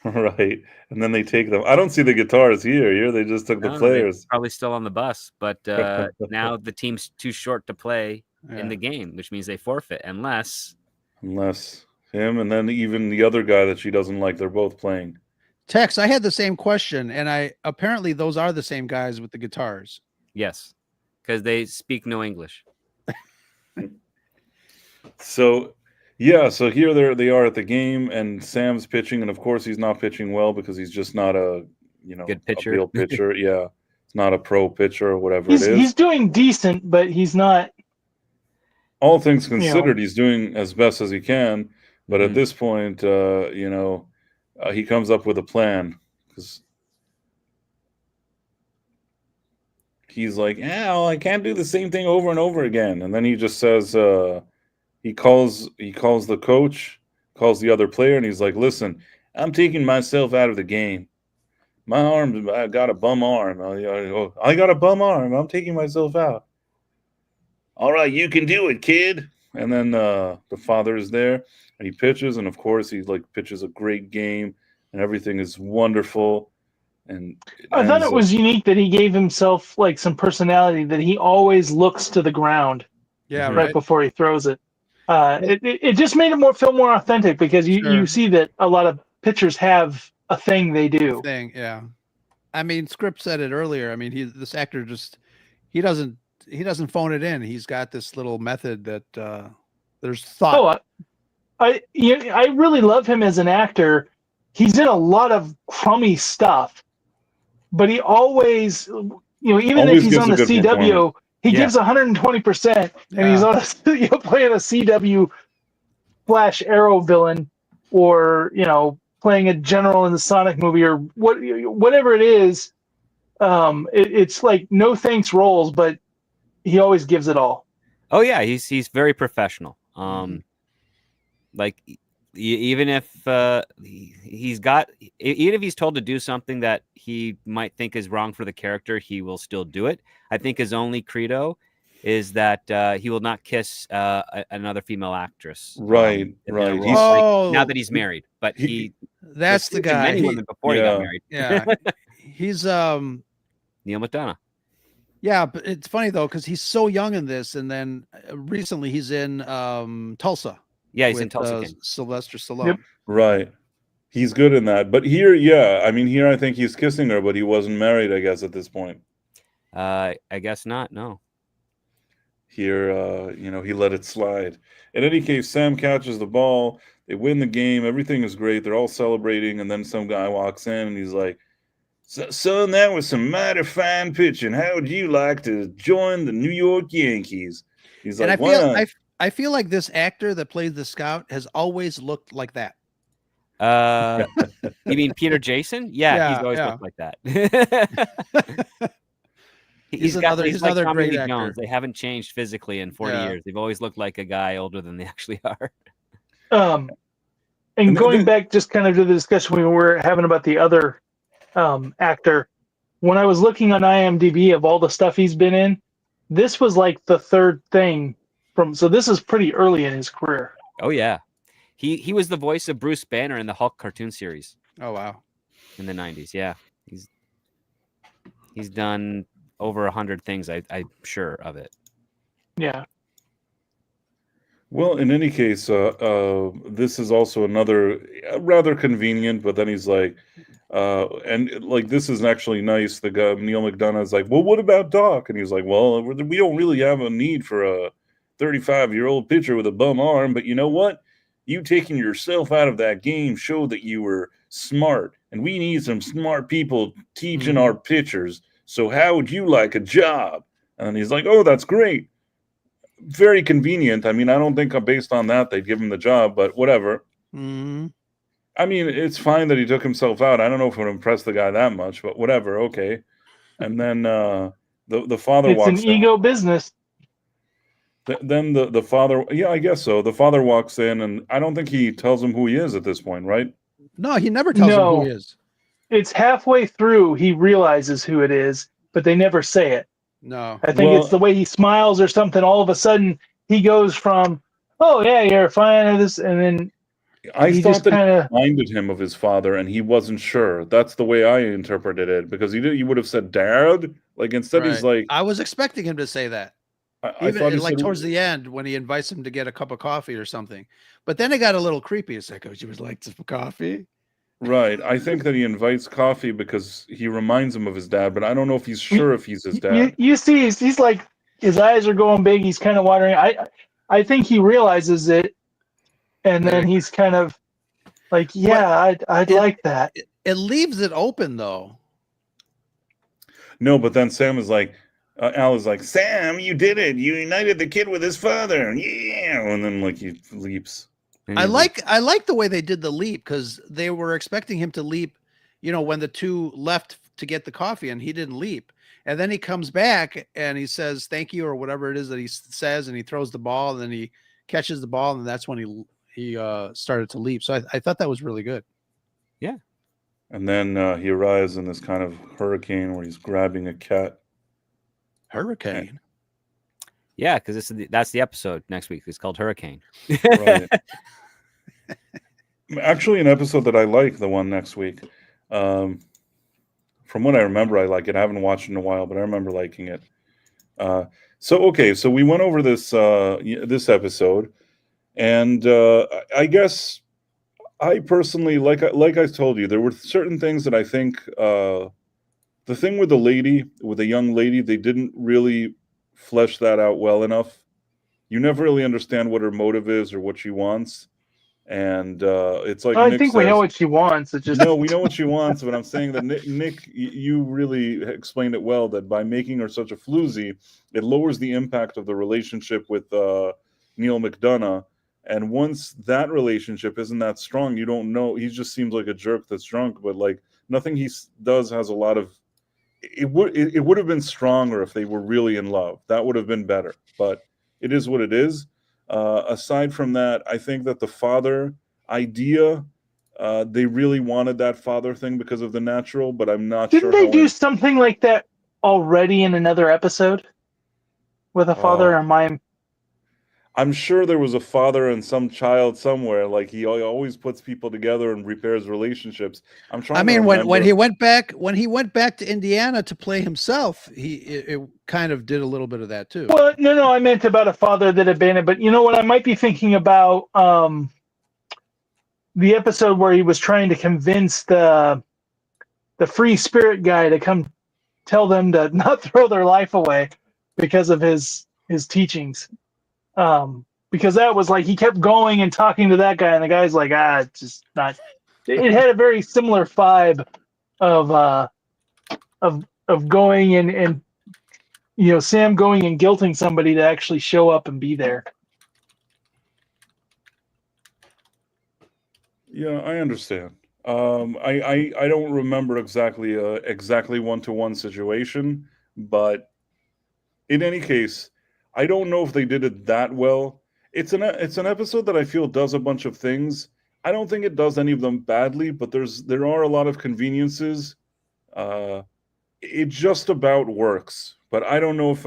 Right. And then they take them. I don't see the guitars here. Here they just took the players. Probably still on the bus. But now the team's too short to play in the game, which means they forfeit unless him and then even the other guy that she doesn't like, they're both playing. Tex, I had the same question, and apparently those are the same guys with the guitars. Yes, because they speak no English. So here they are at the game, and Sam's pitching, and of course he's not pitching well because he's just not a good pitcher. A real pitcher. Yeah, it's not a pro pitcher or whatever it is. He's doing decent, but he's not. All things considered, he's doing as best as he can. But at this point, he comes up with a plan because he's like, I can't do the same thing over and over again. And then he just says, he calls the coach, calls the other player, and he's like, listen, I'm taking myself out of the game. My arm, I got a bum arm. I got a bum arm. I'm taking myself out. All right, you can do it, kid. And then the father is there, and he pitches, and of course he pitches a great game, and everything is wonderful. And I thought it was unique that he gave himself some personality, that he always looks to the ground. Yeah, right before he throws it. It just made it feel more authentic because you see that a lot of pitchers have a thing they do. Yeah. I mean, Script said it earlier. I mean, this actor he doesn't phone it in. He's got this little method that there's thought. I really love him as an actor. He's in a lot of crummy stuff, but he always, even if he's on the CW, he gives 120%, and he's on playing a CW Flash Arrow villain, or playing a general in the Sonic movie, or whatever it is. It's like no thanks roles, but he always gives it all. Oh yeah, he's very professional. Even if he's told to do something that he might think is wrong for the character, he will still do it. I think his only credo is that he will not kiss another female actress. Right. Now that he's married, but that's the guy. Many women before he got married. Yeah, he's Neil McDonough. Yeah, but it's funny though because he's so young in this, and then recently he's in Tulsa. Yeah, he's in Tulsa. Sylvester Stallone. Yep. Right. He's good in that. But here, here I think he's kissing her, but he wasn't married, I guess, at this point. I guess not, no. Here, he let it slide. In any case, Sam catches the ball. They win the game. Everything is great. They're all celebrating. And then some guy walks in and he's like, son, that was some mighty fine pitching. How would you like to join the New York Yankees? He's like, I feel like this actor that plays the scout has always looked like that. You mean Peter Jason? Yeah, he's always looked like that. he's another like great actor. Jones. They haven't changed physically in 40 years. They've always looked like a guy older than they actually are. And going back just kind of to the discussion we were having about the other actor, when I was looking on IMDb of all the stuff he's been in, this was like the third thing so this is pretty early in his career. Oh yeah. He was the voice of Bruce Banner in the Hulk cartoon series. Oh wow. In the 90s, yeah. He's done over 100 things, I'm sure of it. Yeah. Well, in any case, this is also another rather convenient, but then he's like, this is actually nice. The guy, Neil McDonough, is like, well, what about Doc? And he's like, well, we don't really have a need for a 35-year-old pitcher with a bum arm, but you know what? You taking yourself out of that game showed that you were smart, and we need some smart people teaching our pitchers. So how would you like a job? And he's like, oh, that's great. Very convenient. I mean, I don't think based on that they'd give him the job, but whatever. Mm-hmm. I mean, it's fine that he took himself out. I don't know if it would impress the guy that much, but whatever. Okay. And then the father walks in. It's an ego business. Then the father, I guess so. The father walks in, and I don't think he tells him who he is at this point, right? No, he never tells him who he is. It's halfway through he realizes who it is, but they never say it. No. I think Well- it's the way he smiles or something. All of a sudden, he goes from, "Oh yeah, you're a fan of this," and then I he thought just that kind it of. reminded him of his father, and he wasn't sure. That's the way I interpreted it, because he would have said "Dad," like instead he's Right. like, I was expecting him to say that. I Even thought he like said, towards the end when he invites him to get a cup of coffee or something. But then it got a little creepy. It's like, oh, she was like, some coffee. right. I think that he invites coffee because he reminds him of his dad, but I don't know if he's sure if he's his dad. You see, he's like, his eyes are going big. He's kind of watering. I think he realizes it, and then he's kind of like, yeah, I'd like that. It leaves it open though. No, but then Sam is like, Al is like, Sam, you did it. You united the kid with his father. Yeah. And then like he leaps. I like the way they did the leap, because they were expecting him to leap, when the two left to get the coffee, and he didn't leap. And then he comes back and he says thank you or whatever it is that he says, and he throws the ball, and then he catches the ball, and that's when he started to leap. So I thought that was really good. And then he arrives in this kind of hurricane where he's grabbing a cat. Hurricane. Yeah, because that's the episode next week. It's called Hurricane. Right. Actually, an episode that I like, the one next week. From what I remember, I like it. I haven't watched it in a while, but I remember liking it. So we went over this this episode, and I guess I personally, like I told you, there were certain things that I think the thing with the young lady, they didn't really flesh that out well enough. You never really understand what her motive is or what she wants, and it's like I Nick think says, we know what she wants. It just no, we know what she wants, but I'm saying that Nick, you really explained it well. That by making her such a floozy, it lowers the impact of the relationship with Neil McDonough. And once that relationship isn't that strong, you don't know. He just seems like a jerk that's drunk, but like nothing he does has a lot of. It would have been stronger if they were really in love. That would have been better. But it is what it is. Aside from that, I think that the father idea, they really wanted that father thing because of the natural, but I'm not didn't sure they how. do something like that already in another episode with a father? Or am I? I'm sure there was a father and some child somewhere. Like he always puts people together and repairs relationships. I'm trying. I mean, to when remember. he went back to Indiana to play himself, it kind of did a little bit of that too. Well, no, I meant about a father that abandoned. But you know what? I might be thinking about the episode where he was trying to convince the free spirit guy to come tell them to not throw their life away because of his teachings. Because that was like he kept going and talking to that guy, and the guy's like, it's just not. It had a very similar vibe of going and Sam going and guilting somebody to actually show up and be there. Yeah, I understand. I don't remember exactly one-to-one situation, but in any case, I don't know if they did it that well. It's an episode that I feel does a bunch of things. I don't think it does any of them badly, but there are a lot of conveniences. It just about works, but I don't know if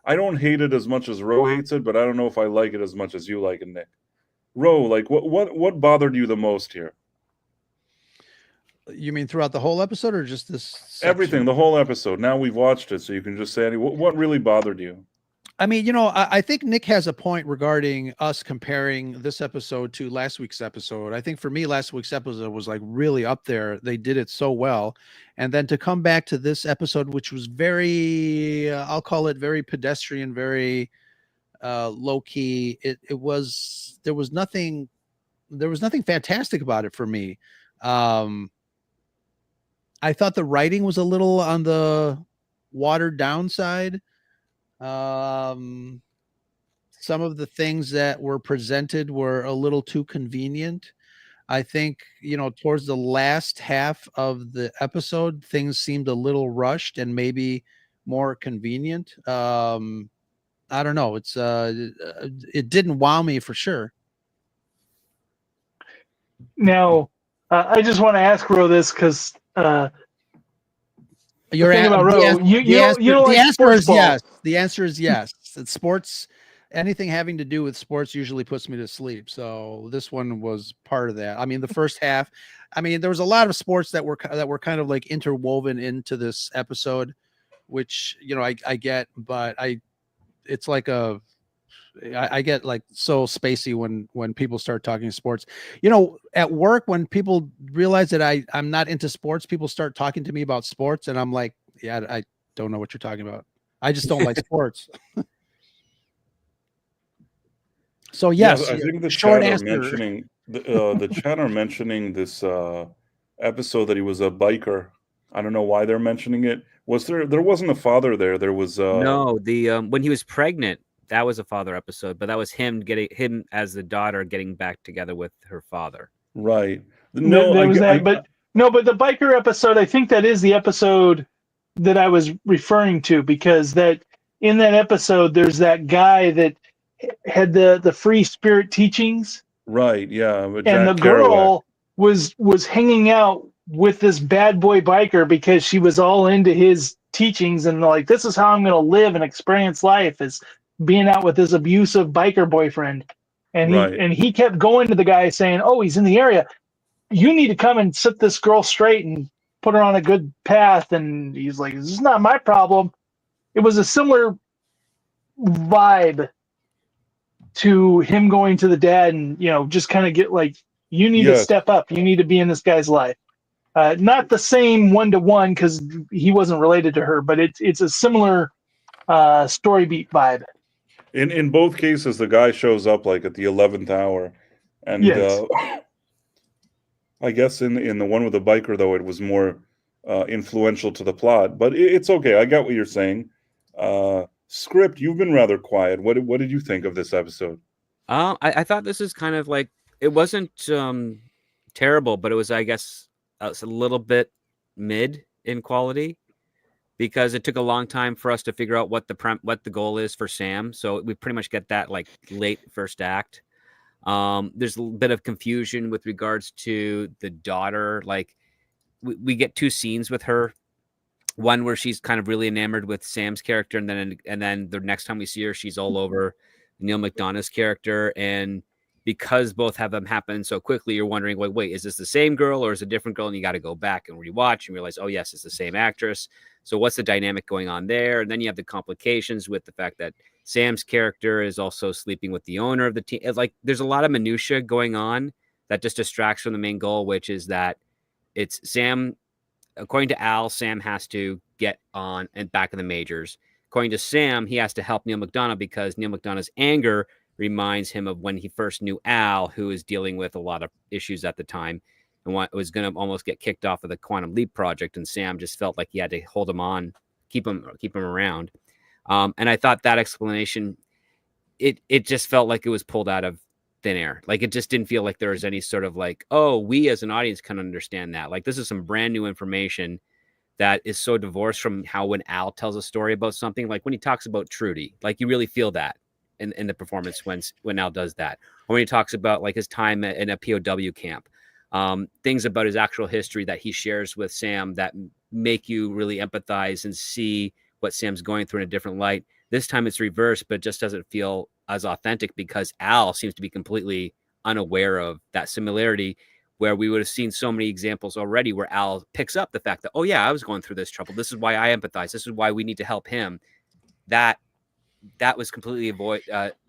I don't hate it as much as Ro hates it, but I don't know if I like it as much as you like it, Nick. Ro, like what bothered you the most here? You mean throughout the whole episode or just this section? Everything, the whole episode. Now we've watched it, so you can just say what really bothered you. I mean, I think Nick has a point regarding us comparing this episode to last week's episode. I think for me, last week's episode was like really up there. They did it so well. And then to come back to this episode, which was very, I'll call it very pedestrian, very low key. There was nothing fantastic about it for me. I thought the writing was a little on the watered down side. Some of the things that were presented were a little too convenient. I think, towards the last half of the episode, things seemed a little rushed and maybe more convenient. I don't know. It didn't wow me for sure. Now, I just want to ask Ro this because You're thing about Ro, you don't the like answer sports is ball. yes. The answer is yes. It's sports. Anything having to do with sports usually puts me to sleep. So this one was part of that. I mean, the first half. I mean, there was a lot of sports that were kind of like interwoven into this episode, which I get, but it's like I get like so spacey when people start talking sports. At work, when people realize that I'm not into sports, people start talking to me about sports, and I'm like, yeah, I don't know what you're talking about. I just don't like sports. So yes, I think the short chat are answer. mentioning the chat are mentioning this episode that he was a biker. I don't know why they're mentioning it. There wasn't a father there. There was No, the when he was pregnant, that was a father episode, but that was him as the daughter getting back together with her father. right. There, No, there was that, but the biker episode, I think that is the episode that I was referring to, because that in that episode there's that guy that had the free spirit teachings, right, yeah, but and the Jack Kerouac. girl was hanging out with this bad boy biker because she was all into his teachings, and like, this is how I'm going to live and experience life, is being out with this abusive biker boyfriend. And Right. he kept going to the guy saying, oh, he's in the area, you need to come and set this girl straight and put her on a good path. And he's like, this is not my problem. It was a similar vibe to him going to the dad and, just kind of get like, you need to Yes. step up. You need to be in this guy's life. Not the same one-to-one, because he wasn't related to her, but it's a similar story beat vibe. In both cases, the guy shows up like at the 11th hour, and Yes. I guess in the one with the biker, though, it was more influential to the plot. But it's okay. I got what you're saying. Script, you've been rather quiet. What did you think of this episode? I thought this is kind of like, it wasn't terrible, but it was, I guess, a little bit mid in quality, because it took a long time for us to figure out what the goal is for Sam. So we pretty much get that like late first act. There's a bit of confusion with regards to the daughter. Like we get two scenes with her. One where she's kind of really enamored with Sam's character, and then the next time we see her, she's all over Neil McDonough's character. And because both have them happen so quickly, you're wondering, like, wait, is this the same girl or is it a different girl? And you got to go back and rewatch and realize, oh yes, it's the same actress. So what's the dynamic going on there? And then you have the complications with the fact that Sam's character is also sleeping with the owner of the team. It's like there's a lot of minutia going on that just distracts from the main goal, which is that it's Sam. According to Al, Sam has to get on and back in the majors. According to Sam, he has to help Neil McDonough because Neil McDonough's anger reminds him of when he first knew Al, who was dealing with a lot of issues at the time and was going to almost get kicked off of the Quantum Leap project. And Sam just felt like he had to hold him on, keep him around. And I thought that explanation, it just felt like it was pulled out of thin air. Like it just didn't feel like there was any sort of like, oh, we as an audience can understand that. Like this is some brand new information that is so divorced from how when Al tells a story about something, like when he talks about Trudy, like you really feel that in the performance when Al does that. Or when he talks about like his time in a POW camp, things about his actual history that he shares with Sam that make you really empathize and see what Sam's going through in a different light. This time it's reversed, but it just doesn't feel as authentic because Al seems to be completely unaware of that similarity, where we would have seen so many examples already where Al picks up the fact that, oh yeah, I was going through this trouble. This is why I empathize. This is why we need to help him. That was completely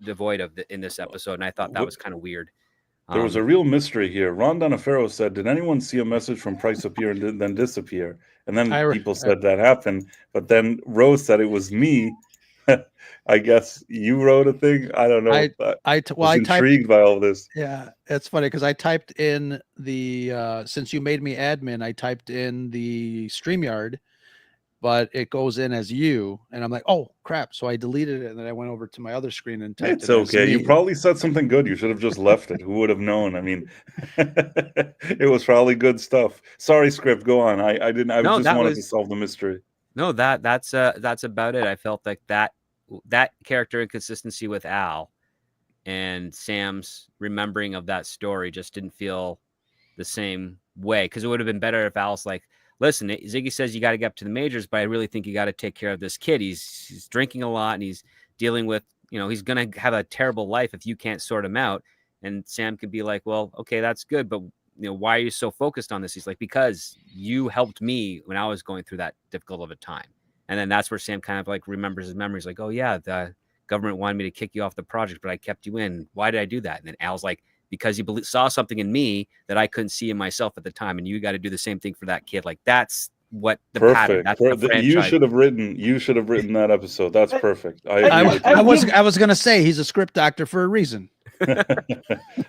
devoid of in this episode. And I thought that was kind of weird. There was a real mystery here. Ron Donofrio said, did anyone see a message from Price appear and then disappear? And then people said that happened. But then Rose said it was me. I guess you wrote a thing. I don't know. I was intrigued by all this. Yeah, it's funny because I typed in the since you made me admin, I typed in the StreamYard, but it goes in as you, and I'm like, oh crap! So I deleted it, and then I went over to my other screen and typed. It's okay. You probably said something good. You should have just left it. Who would have known? I mean, it was probably good stuff. Sorry, script. Go on. I didn't. I just wanted to solve the mystery. No, that's about it. I felt like that character inconsistency with Al and Sam's remembering of that story just didn't feel the same way, because it would have been better if Al's like, listen, Ziggy says you got to get up to the majors, but I really think you got to take care of this kid. He's drinking a lot and he's dealing with, he's going to have a terrible life if you can't sort him out. And Sam could be like, well, okay, that's good, but why are you so focused on this? He's like, because you helped me when I was going through that difficult of a time. And then that's where Sam kind of like remembers his memories, like, oh yeah, the government wanted me to kick you off the project, but I kept you in. Why did I do that? And then Al's like, because you saw something in me that I couldn't see in myself at the time, and you got to do the same thing for that kid. Like that's what the pattern. That's the franchise. You should have written that episode. That's perfect. I was going to say he's a script doctor for a reason.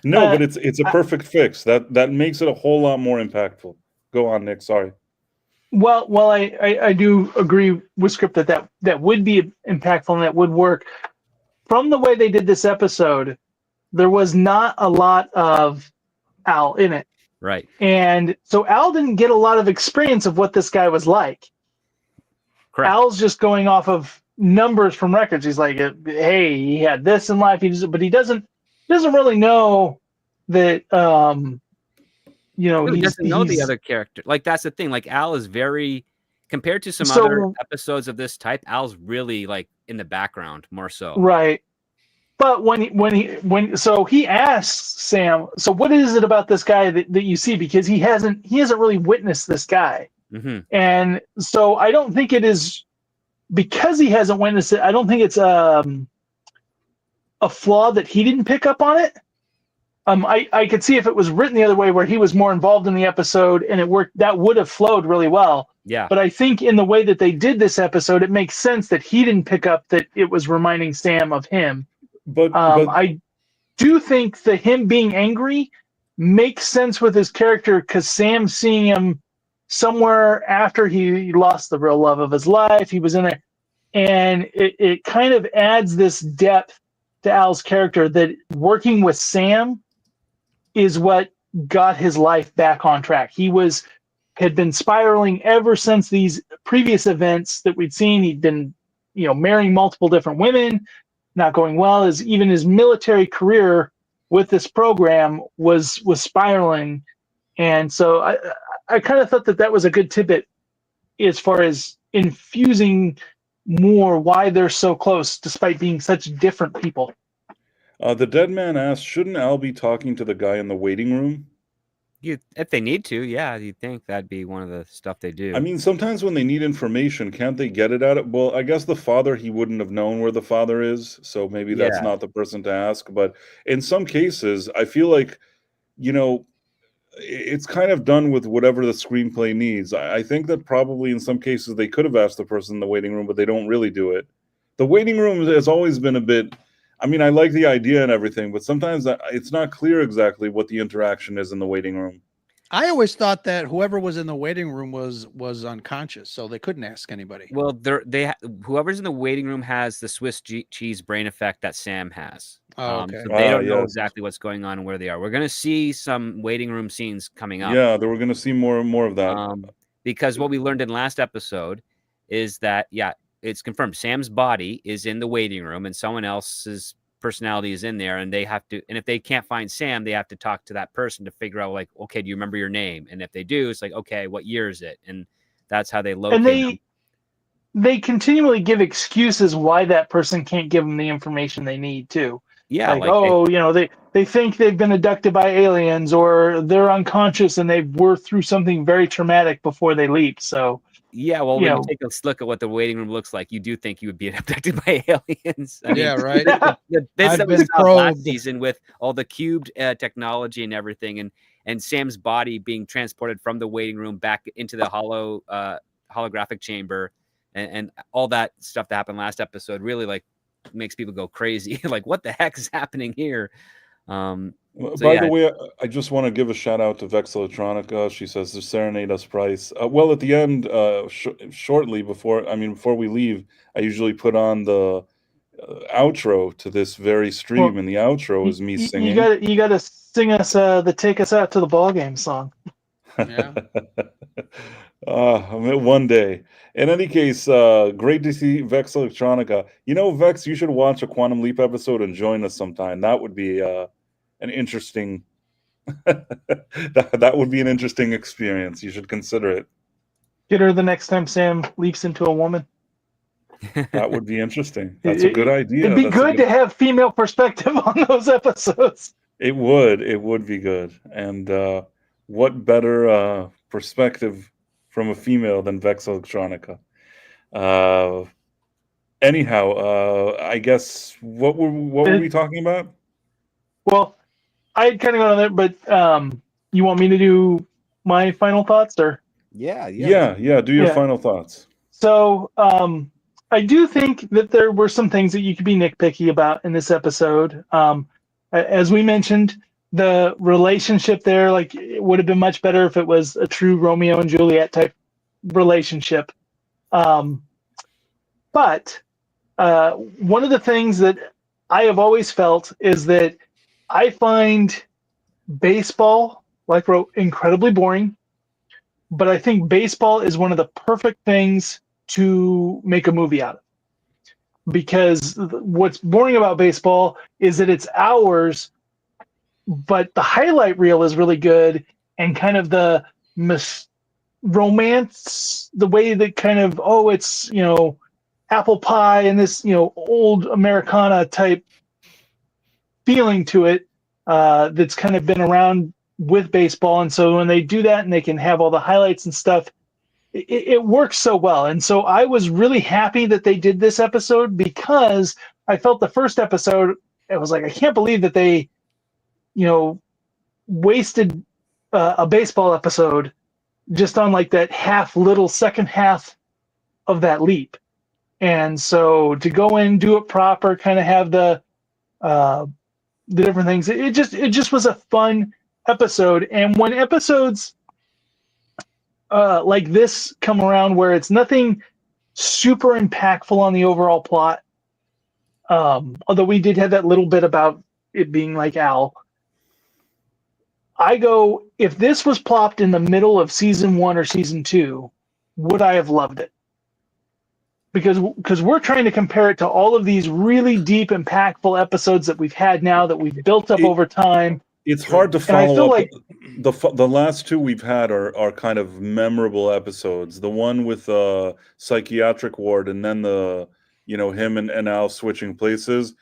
No, but it's a perfect fix. That makes it a whole lot more impactful. Go on, Nick. Sorry. Well, I do agree with script that would be impactful and that would work. From the way they did this episode, there was not a lot of Al in it. Right. And so Al didn't get a lot of experience of what this guy was like. Correct. Al's just going off of numbers from records. He's like, hey, he had this in life, but he doesn't really know that he doesn't know the other character. Like that's the thing. Like Al is very compared to some other episodes of this type, Al's really like in the background more so. Right. But so he asks Sam, so what is it about this guy that you see? Because he hasn't really witnessed this guy. Mm-hmm. And so I don't think it is because he hasn't witnessed it. I don't think it's a flaw that he didn't pick up on it. I could see if it was written the other way where he was more involved in the episode and it worked, that would have flowed really well. Yeah. But I think in the way that they did this episode, it makes sense that he didn't pick up that it was reminding Sam of him. But I do think that him being angry makes sense with his character because Sam seeing him somewhere after he lost the real love of his life, he was in there, and it kind of adds this depth to Al's character that working with Sam is what got his life back on track. He had been spiraling ever since these previous events that we'd seen. He'd been, marrying multiple different women, not going well. Even his military career with this program was spiraling. And so I kind of thought that was a good tidbit as far as infusing more why they're so close despite being such different people. The dead man asked, shouldn't Al be talking to the guy in the waiting room? If they need to, yeah, you'd think that'd be one of the stuff they do. I mean, sometimes when they need information, can't they get it at it? Well, I guess the father, he wouldn't have known where the father is, so maybe that's not the person to ask. But in some cases, I feel like, it's kind of done with whatever the screenplay needs. I think that probably in some cases they could have asked the person in the waiting room, but they don't really do it. The waiting room has always been a bit... I mean, I like the idea and everything, but sometimes it's not clear exactly what the interaction is in the waiting room. I always thought that whoever was in the waiting room was unconscious, so they couldn't ask anybody. Well, whoever's in the waiting room has the Swiss cheese brain effect that Sam has. Oh, okay. So they don't know exactly what's going on and where they are. We're going to see some waiting room scenes coming up. Yeah, we're going to see more and more of that. Because what we learned in last episode is that, it's confirmed Sam's body is in the waiting room and someone else's personality is in there, and they have to, and if they can't find Sam, they have to talk to that person to figure out, like, okay, do you remember your name? And if they do, it's like, okay, what year is it? And that's how they locate and they continually give excuses why that person can't give them the information they need too. Yeah, they think they've been abducted by aliens, or they're unconscious and they were through something very traumatic before they leaped. So yeah, well, when you take a look at what the waiting room looks like, you do think you would be abducted by aliens. I mean, right. This was last season with all the cubed technology and everything, and Sam's body being transported from the waiting room back into the holographic chamber, and all that stuff that happened last episode really like makes people go crazy. Like, what the heck is happening here? By the way, I just want to give a shout out to Vex Electronica. She says to serenade us, Price. Well, at the end, shortly before we leave, I usually put on the outro to this very stream, and the outro is me singing. You got to sing us the "Take Us Out to the Ball Game" song. Yeah. One day. In any case, great to see Vex Electronica. Vex, you should watch a Quantum Leap episode and join us sometime. That would be an interesting that would be an interesting experience. You should consider it. Get her the next time Sam leaps into a woman. That would be interesting. That's a good idea. It'd be That's a good to have female perspective on those episodes. It would be good. And what better perspective from a female than Vex Electronica? Anyhow, I guess what were we talking about? Well, I had kind of gone on there, but you want me to do my final thoughts, or? Yeah. Do your final thoughts. So, I do think that there were some things that you could be nitpicky about in this episode. As we mentioned, the relationship there, like, it would have been much better if it was a true Romeo and Juliet type relationship. But one of the things that I have always felt is that I find baseball, like, incredibly boring. But I think baseball is one of the perfect things to make a movie out of. Because what's boring about baseball is that it's hours, but the highlight reel is really good, and kind of the romance, the way that kind of, it's, apple pie and this, old Americana type feeling to it, that's kind of been around with baseball. And so when they do that and they can have all the highlights and stuff, it works so well. And so I was really happy that they did this episode, because I felt the first episode, it was like, I can't believe that they, wasted a baseball episode just on like that second half of that leap. And so to go in, do it proper, kind of have the different things, it just was a fun episode. And when episodes like this come around, where it's nothing super impactful on the overall plot, although we did have that little bit about it being like Al, I go, if this was plopped in the middle of season 1 or season 2, would I have loved it? Because we're trying to compare it to all of these really deep, impactful episodes that we've had now, that we've built up over time. It's hard to follow up. Like the last two we've had are kind of memorable episodes. The one with psychiatric ward, and then the him and Al switching places.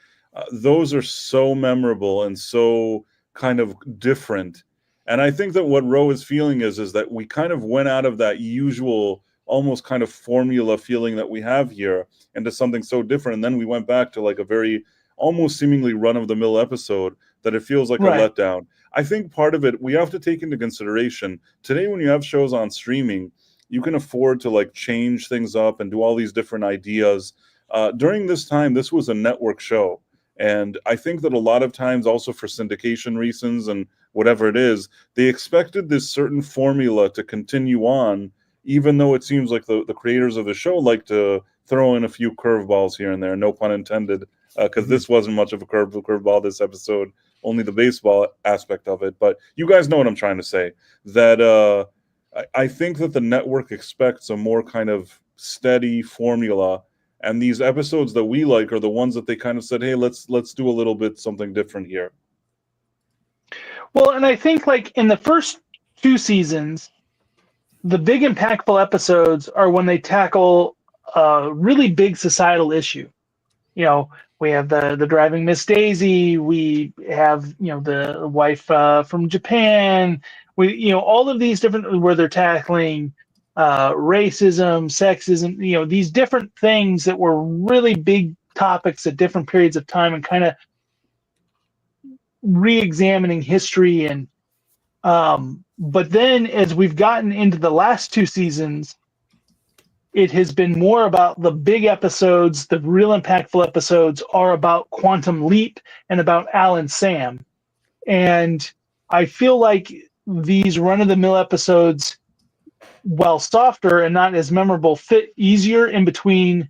Those are so memorable and so kind of different. And I think that what Ro is feeling is that we kind of went out of that usual, almost kind of formula feeling that we have here into something so different. And then we went back to like a very almost seemingly run-of-the-mill episode that it feels like a letdown. I think part of it, we have to take into consideration, today when you have shows on streaming, you can afford to like change things up and do all these different ideas. During this time, this was a network show. And I think that a lot of times also for syndication reasons and whatever it is, they expected this certain formula to continue on, even though it seems like the creators of the show like to throw in a few curveballs here and there, no pun intended, because this wasn't much of a curveball this episode, only the baseball aspect of it. But you guys know what I'm trying to say, that I think that the network expects a more kind of steady formula, and these episodes that we like are the ones that they kind of said, hey, let's do a little bit something different here. Well, and I think like in the first 2 seasons, the big impactful episodes are when they tackle a really big societal issue. We have the driving Miss Daisy. We have, the wife from Japan. We, all of these different, where they're tackling racism, sexism, these different things that were really big topics at different periods of time, and kind of re-examining history. And but then as we've gotten into the last 2 seasons, it has been more about the big episodes. The real impactful episodes are about Quantum Leap and about Al and Sam. And I feel like these run-of-the-mill episodes, while softer and not as memorable, fit easier in between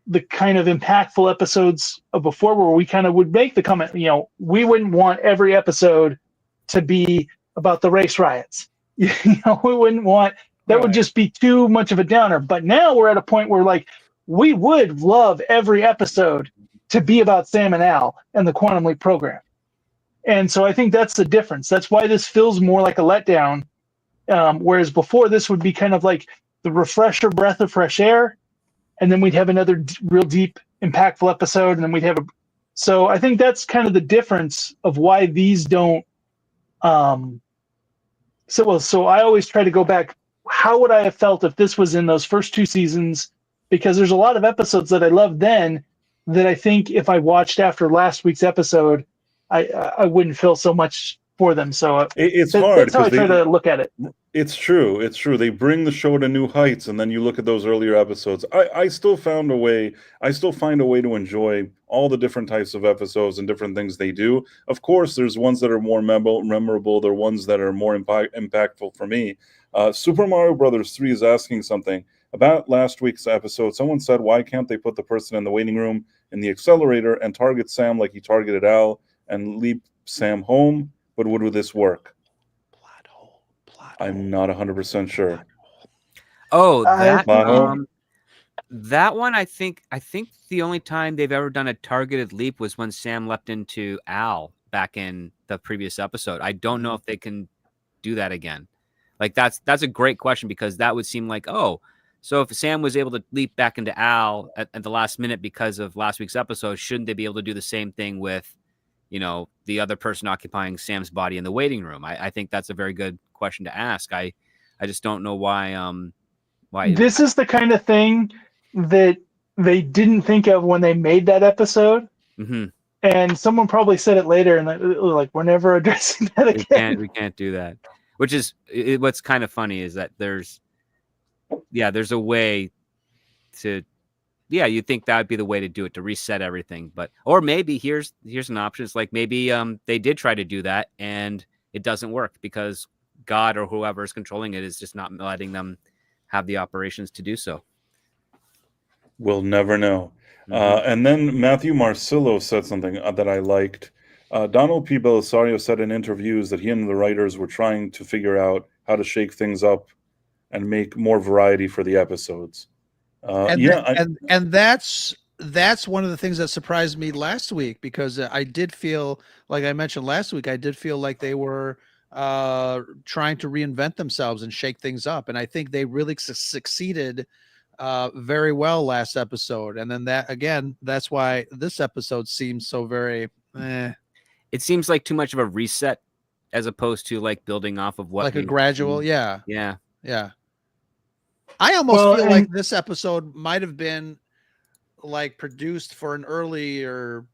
the kind of impactful episodes of before, where we kind of would make the comment, we wouldn't want every episode to be about the race riots. We wouldn't want, that would just be too much of a downer. But now we're at a point where like, we would love every episode to be about Sam and Al and the Quantum Leap program. And so I think that's the difference. That's why this feels more like a letdown. Whereas before, this would be kind of like, the refresher breath of fresh air, and then we'd have another real deep, impactful episode, and then we'd have a. So I think that's kind of the difference of why these don't. So I always try to go back. How would I have felt if this was in those first 2 seasons? Because there's a lot of episodes that I loved then that I think if I watched after last week's episode, I wouldn't feel so much for them. So it's hard. That's how I try to look at it. It's true. It's true. They bring the show to new heights, and then you look at those earlier episodes. I still find a way to enjoy all the different types of episodes and different things they do. Of course, there's ones that are more memorable. There are ones that are more impactful for me. Super Mario Brothers 3 is asking something about last week's episode. Someone said, why can't they put the person in the waiting room in the accelerator and target Sam like he targeted Al and leap Sam home? But would this work? I'm not 100% sure. Oh, that one, I think the only time they've ever done a targeted leap was when Sam leapt into Al back in the previous episode. I don't know if they can do that again. Like that's a great question, because that would seem like, oh, so if Sam was able to leap back into Al at the last minute because of last week's episode, shouldn't they be able to do the same thing with, the other person occupying Sam's body in the waiting room? I think that's a very good question to ask. I just don't know why this is the kind of thing that they didn't think of when they made that episode. Mm-hmm. And someone probably said it later, and like, we're never addressing that again. We can't do that. Which is what's kind of funny is that there's a way to. Yeah, you'd think that would be the way to do it, to reset everything. Or maybe here's an option. It's like maybe they did try to do that and it doesn't work because God or whoever is controlling it is just not letting them have the operations to do so. We'll never know. Mm-hmm. And then Matthew Marcillo said something that I liked. Donald P. Belisario said in interviews that he and the writers were trying to figure out how to shake things up and make more variety for the episodes. And that's one of the things that surprised me last week, because I did feel, like I mentioned last week, I did feel like they were trying to reinvent themselves and shake things up, and I think they really succeeded very well last episode. And then that's why this episode seems so very It seems like too much of a reset as opposed to like building off of what, like a gradual. Yeah. I almost feel like this episode might have been like produced for an earlier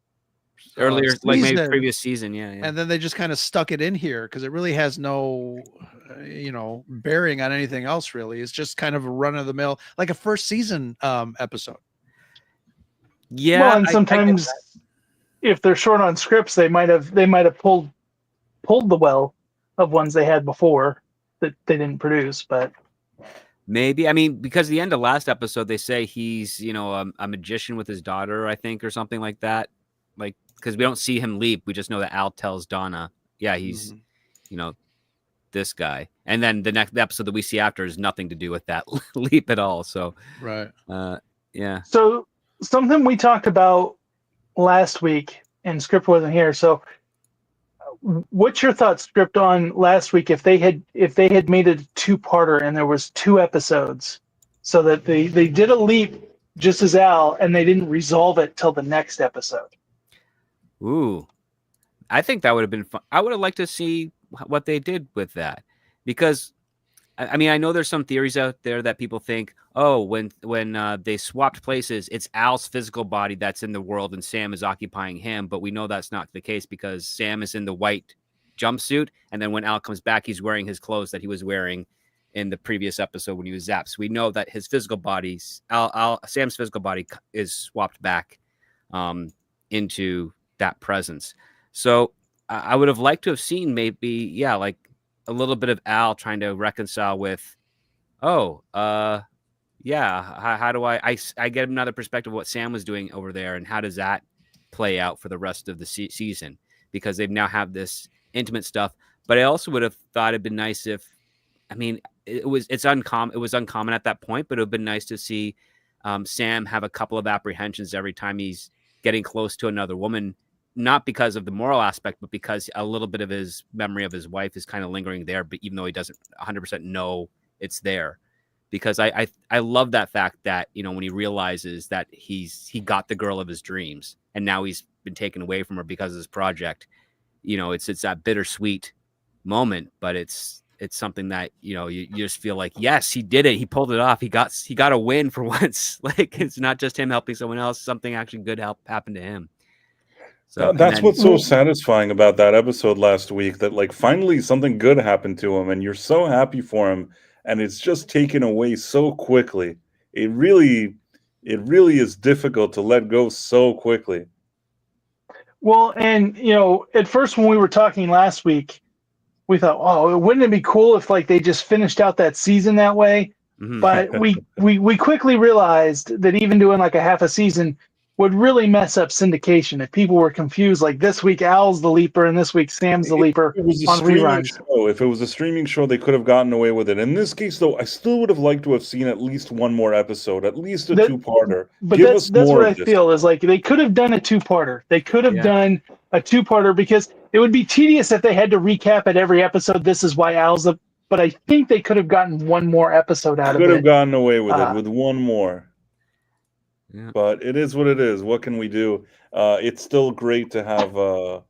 like maybe season, previous season. Yeah. And then they just kind of stuck it in here because it really has no, bearing on anything else. Really, it's just kind of a run of the mill, like a first season episode. Yeah, well, and sometimes if they're short on scripts, they might have pulled the well of ones they had before that they didn't produce, but. Maybe. I mean, because the end of last episode, they say he's, a magician with his daughter, I think, or something like that. Like, because we don't see him leap. We just know that Al tells Donna, yeah, he's, this guy. And then the next episode that we see after is nothing to do with that leap at all. So, right. Yeah. So something we talked about last week, and Script wasn't here. So what's your thoughts, Script, on last week if they had made it a 2-parter and there was 2 episodes, so that they did a leap just as Al and they didn't resolve it till the next episode? Ooh, I think that would have been fun. I would have liked to see what they did with that, because I mean, I know there's some theories out there that people think, oh, when they swapped places, it's Al's physical body that's in the world and Sam is occupying him. But we know that's not the case, because Sam is in the white jumpsuit. And then when Al comes back, he's wearing his clothes that he was wearing in the previous episode when he was zapped. So we know that his physical body, Sam's physical body, is swapped back into that presence. So I would have liked to have seen maybe, like a little bit of Al trying to reconcile with, how do I get another perspective of what Sam was doing over there, and how does that play out for the rest of the season, because they've now have this intimate stuff. But I also would have thought it'd been nice if, I mean, it was uncommon at that point, but it would have been nice to see Sam have a couple of apprehensions every time he's getting close to another woman, not because of the moral aspect, but because a little bit of his memory of his wife is kind of lingering there, but even though he doesn't 100% know it's there. because I love that fact that, you know, when he realizes that he got the girl of his dreams and now he's been taken away from her because of this project, you know, it's that bittersweet moment, but it's something that, you know, you just feel like, yes, he did it. He pulled it off. He got a win for once. Like, it's not just him helping someone else. Something actually good happened to him. So That's what's so satisfying about that episode last week, that like finally something good happened to him and you're so happy for him, and it's just taken away so quickly. It really is difficult to let go so quickly. Well, and you know, at first when we were talking last week, we thought, oh, wouldn't it be cool if like they just finished out that season that way? Mhm. But we quickly realized that even doing like a half a season would really mess up syndication if people were confused. Like this week Al's the leaper and this week Sam's the leaper If it was a on streaming reruns. show, if it was a streaming show, they could have gotten away with it. In this case, though, I still would have liked to have seen at least one more episode, at least a two-parter. But Give that's us more what I of this. feel is like they could have done a two-parter. They could have done a two-parter because it would be tedious if they had to recap at every episode. This is why Al's the. But I think they could have gotten one more episode out of it. Could have gotten away with it with one more. Yeah. But it is what it is. What can we do? It's still great to have the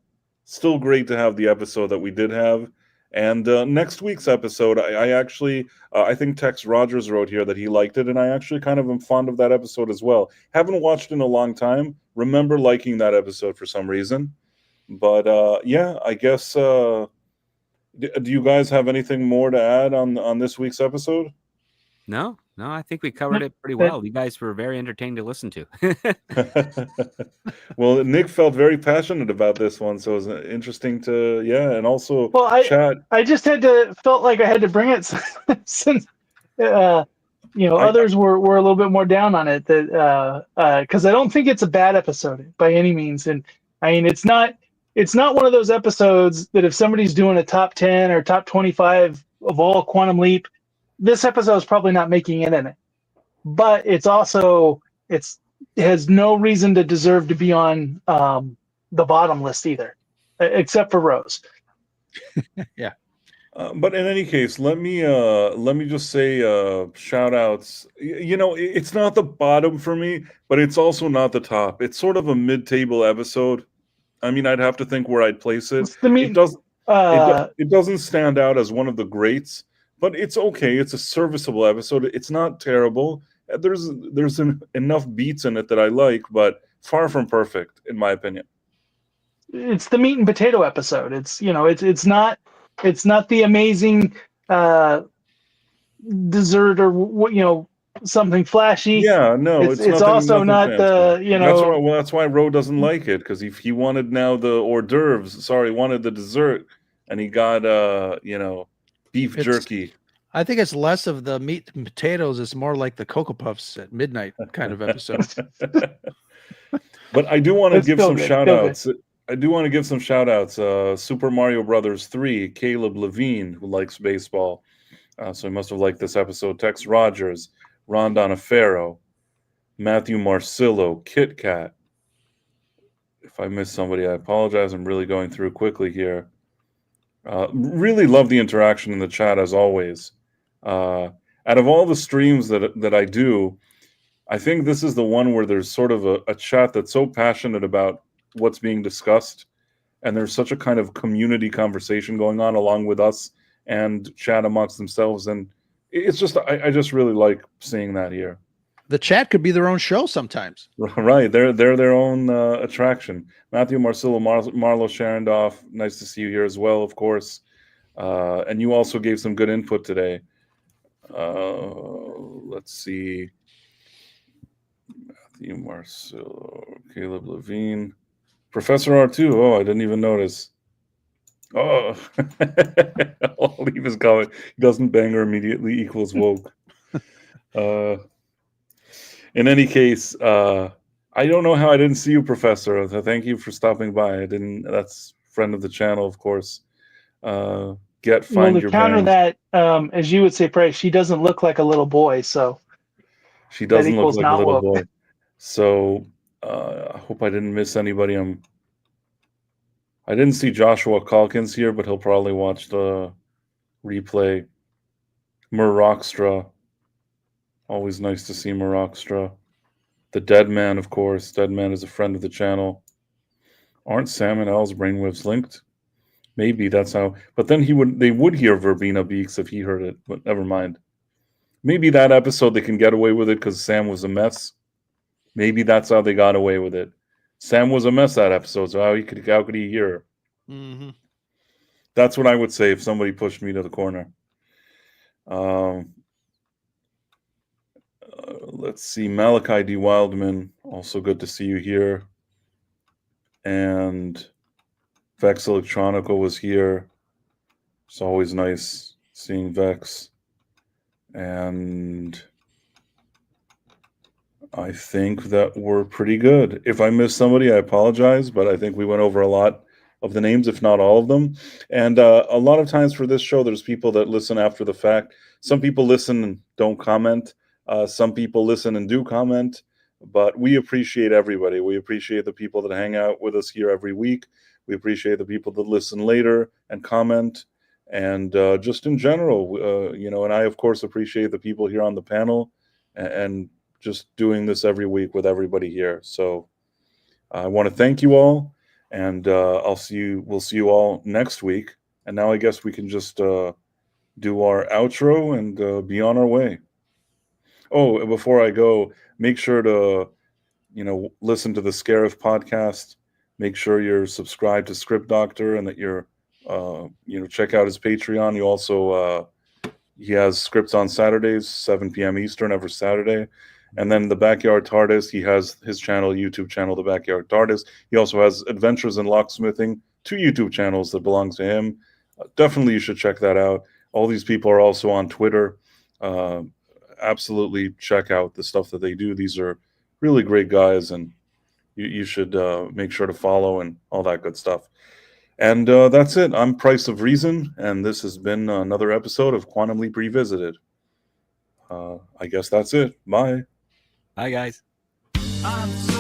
episode that we did have. And next week's episode, I actually I think Tex Rogers wrote here that he liked it, and I actually kind of am fond of that episode as well. Haven't watched in a long time. Remember liking that episode for some reason. But yeah, I guess do you guys have anything more to add on this week's episode? No, I think we covered it pretty well. You guys were very entertaining to listen to. Well, Nick felt very passionate about this one, so it was interesting to, and also chat. I just felt like I had to bring it since, others were a little bit more down on it, because I don't think it's a bad episode by any means. And I mean, it's not one of those episodes that if somebody's doing a top 10 or top 25 of all Quantum Leap, this episode is probably not making it in it, but it has no reason to deserve to be on the bottom list either, except for Rose. Yeah. But in any case, let me just say shout outs. You know, it's not the bottom for me, but it's also not the top. It's sort of a mid-table episode. I mean, I'd have to think where I'd place it. It doesn't stand out as one of the greats, but it's okay. It's a serviceable episode. It's not terrible. There's enough beats in it that I like, but far from perfect, in my opinion. It's the meat and potato episode. It's not the amazing dessert or something flashy. Yeah, no, it's also not the That's why Ro doesn't like it, because he wanted now the hors d'oeuvres. Sorry, wanted the dessert, and he got beef jerky. I think it's less of the meat and potatoes. It's more like the Cocoa Puffs at midnight kind of episode. But I do want to give some shout outs. Super Mario Brothers 3, Caleb Levine, who likes baseball. So he must have liked this episode. Tex Rogers, Ron Donafero, Matthew Marcillo, Kit Kat. If I missed somebody, I apologize. I'm really going through quickly here. Really love the interaction in the chat as always. Out of all the streams that I do, I think this is the one where there's sort of a chat that's so passionate about what's being discussed, and there's such a kind of community conversation going on along with us and chat amongst themselves, and it's just I just really like seeing that here. The chat could be their own show sometimes. Right, they're their own attraction. Matthew Marcillo, Marlo Sharondoff, nice to see you here as well, of course. And you also gave some good input today. Let's see. Matthew Marcillo, Caleb Levine, Professor R2. Oh, I didn't even notice. Oh, I'll leave his comment. He doesn't bang her immediately equals woke. In any case, I don't know how I didn't see you, Professor. Thank you for stopping by. That's friend of the channel, of course. Find your counter band. that, as you would say, Price, she doesn't look like a little boy, so she doesn't look like a little boy. So I hope I didn't miss anybody. I didn't see Joshua Calkins here, but he'll probably watch the replay. Mur Rockstra. Always nice to see Marakstra. The Dead Man, of course. Dead Man is a friend of the channel. Aren't Sam and Al's brainwaves linked? Maybe that's how. But then they would hear Verbena Beaks if he heard it. But never mind. Maybe that episode they can get away with it because Sam was a mess. Maybe that's how they got away with it. Sam was a mess that episode, so how could he hear her? Mm-hmm. That's what I would say if somebody pushed me to the corner. Let's see, Malachi D. Wildman, also good to see you here. And Vex Electronica was here. It's always nice seeing Vex. And I think that we're pretty good. If I missed somebody, I apologize, but I think we went over a lot of the names, if not all of them. And a lot of times for this show, there's people that listen after the fact. Some people listen and don't comment. Some people listen and do comment. But we appreciate everybody. We appreciate the people that hang out with us here every week. We appreciate the people that listen later and comment. And just in general, and I, of course, appreciate the people here on the panel and just doing this every week with everybody here. So I want to thank you all, and we'll see you all next week. And now I guess we can just do our outro and be on our way. Oh, before I go, make sure to, listen to the Sacrif Podcast. Make sure you're subscribed to Script Doctor and that you're, check out his Patreon. You also, he has scripts on Saturdays, 7 p.m. Eastern every Saturday. And then the Backyard Tardis, he has his YouTube channel, the Backyard Tardis. He also has Adventures in Locksmithing, 2 YouTube channels that belong to him. Definitely you should check that out. All these people are also on Twitter. Absolutely check out the stuff that they do. These are really great guys, and you should make sure to follow and all that good stuff. And that's it. I'm Price of Reason, and this has been another episode of Quantum Leap Revisited. I guess that's it. Bye. Bye, guys. I'm so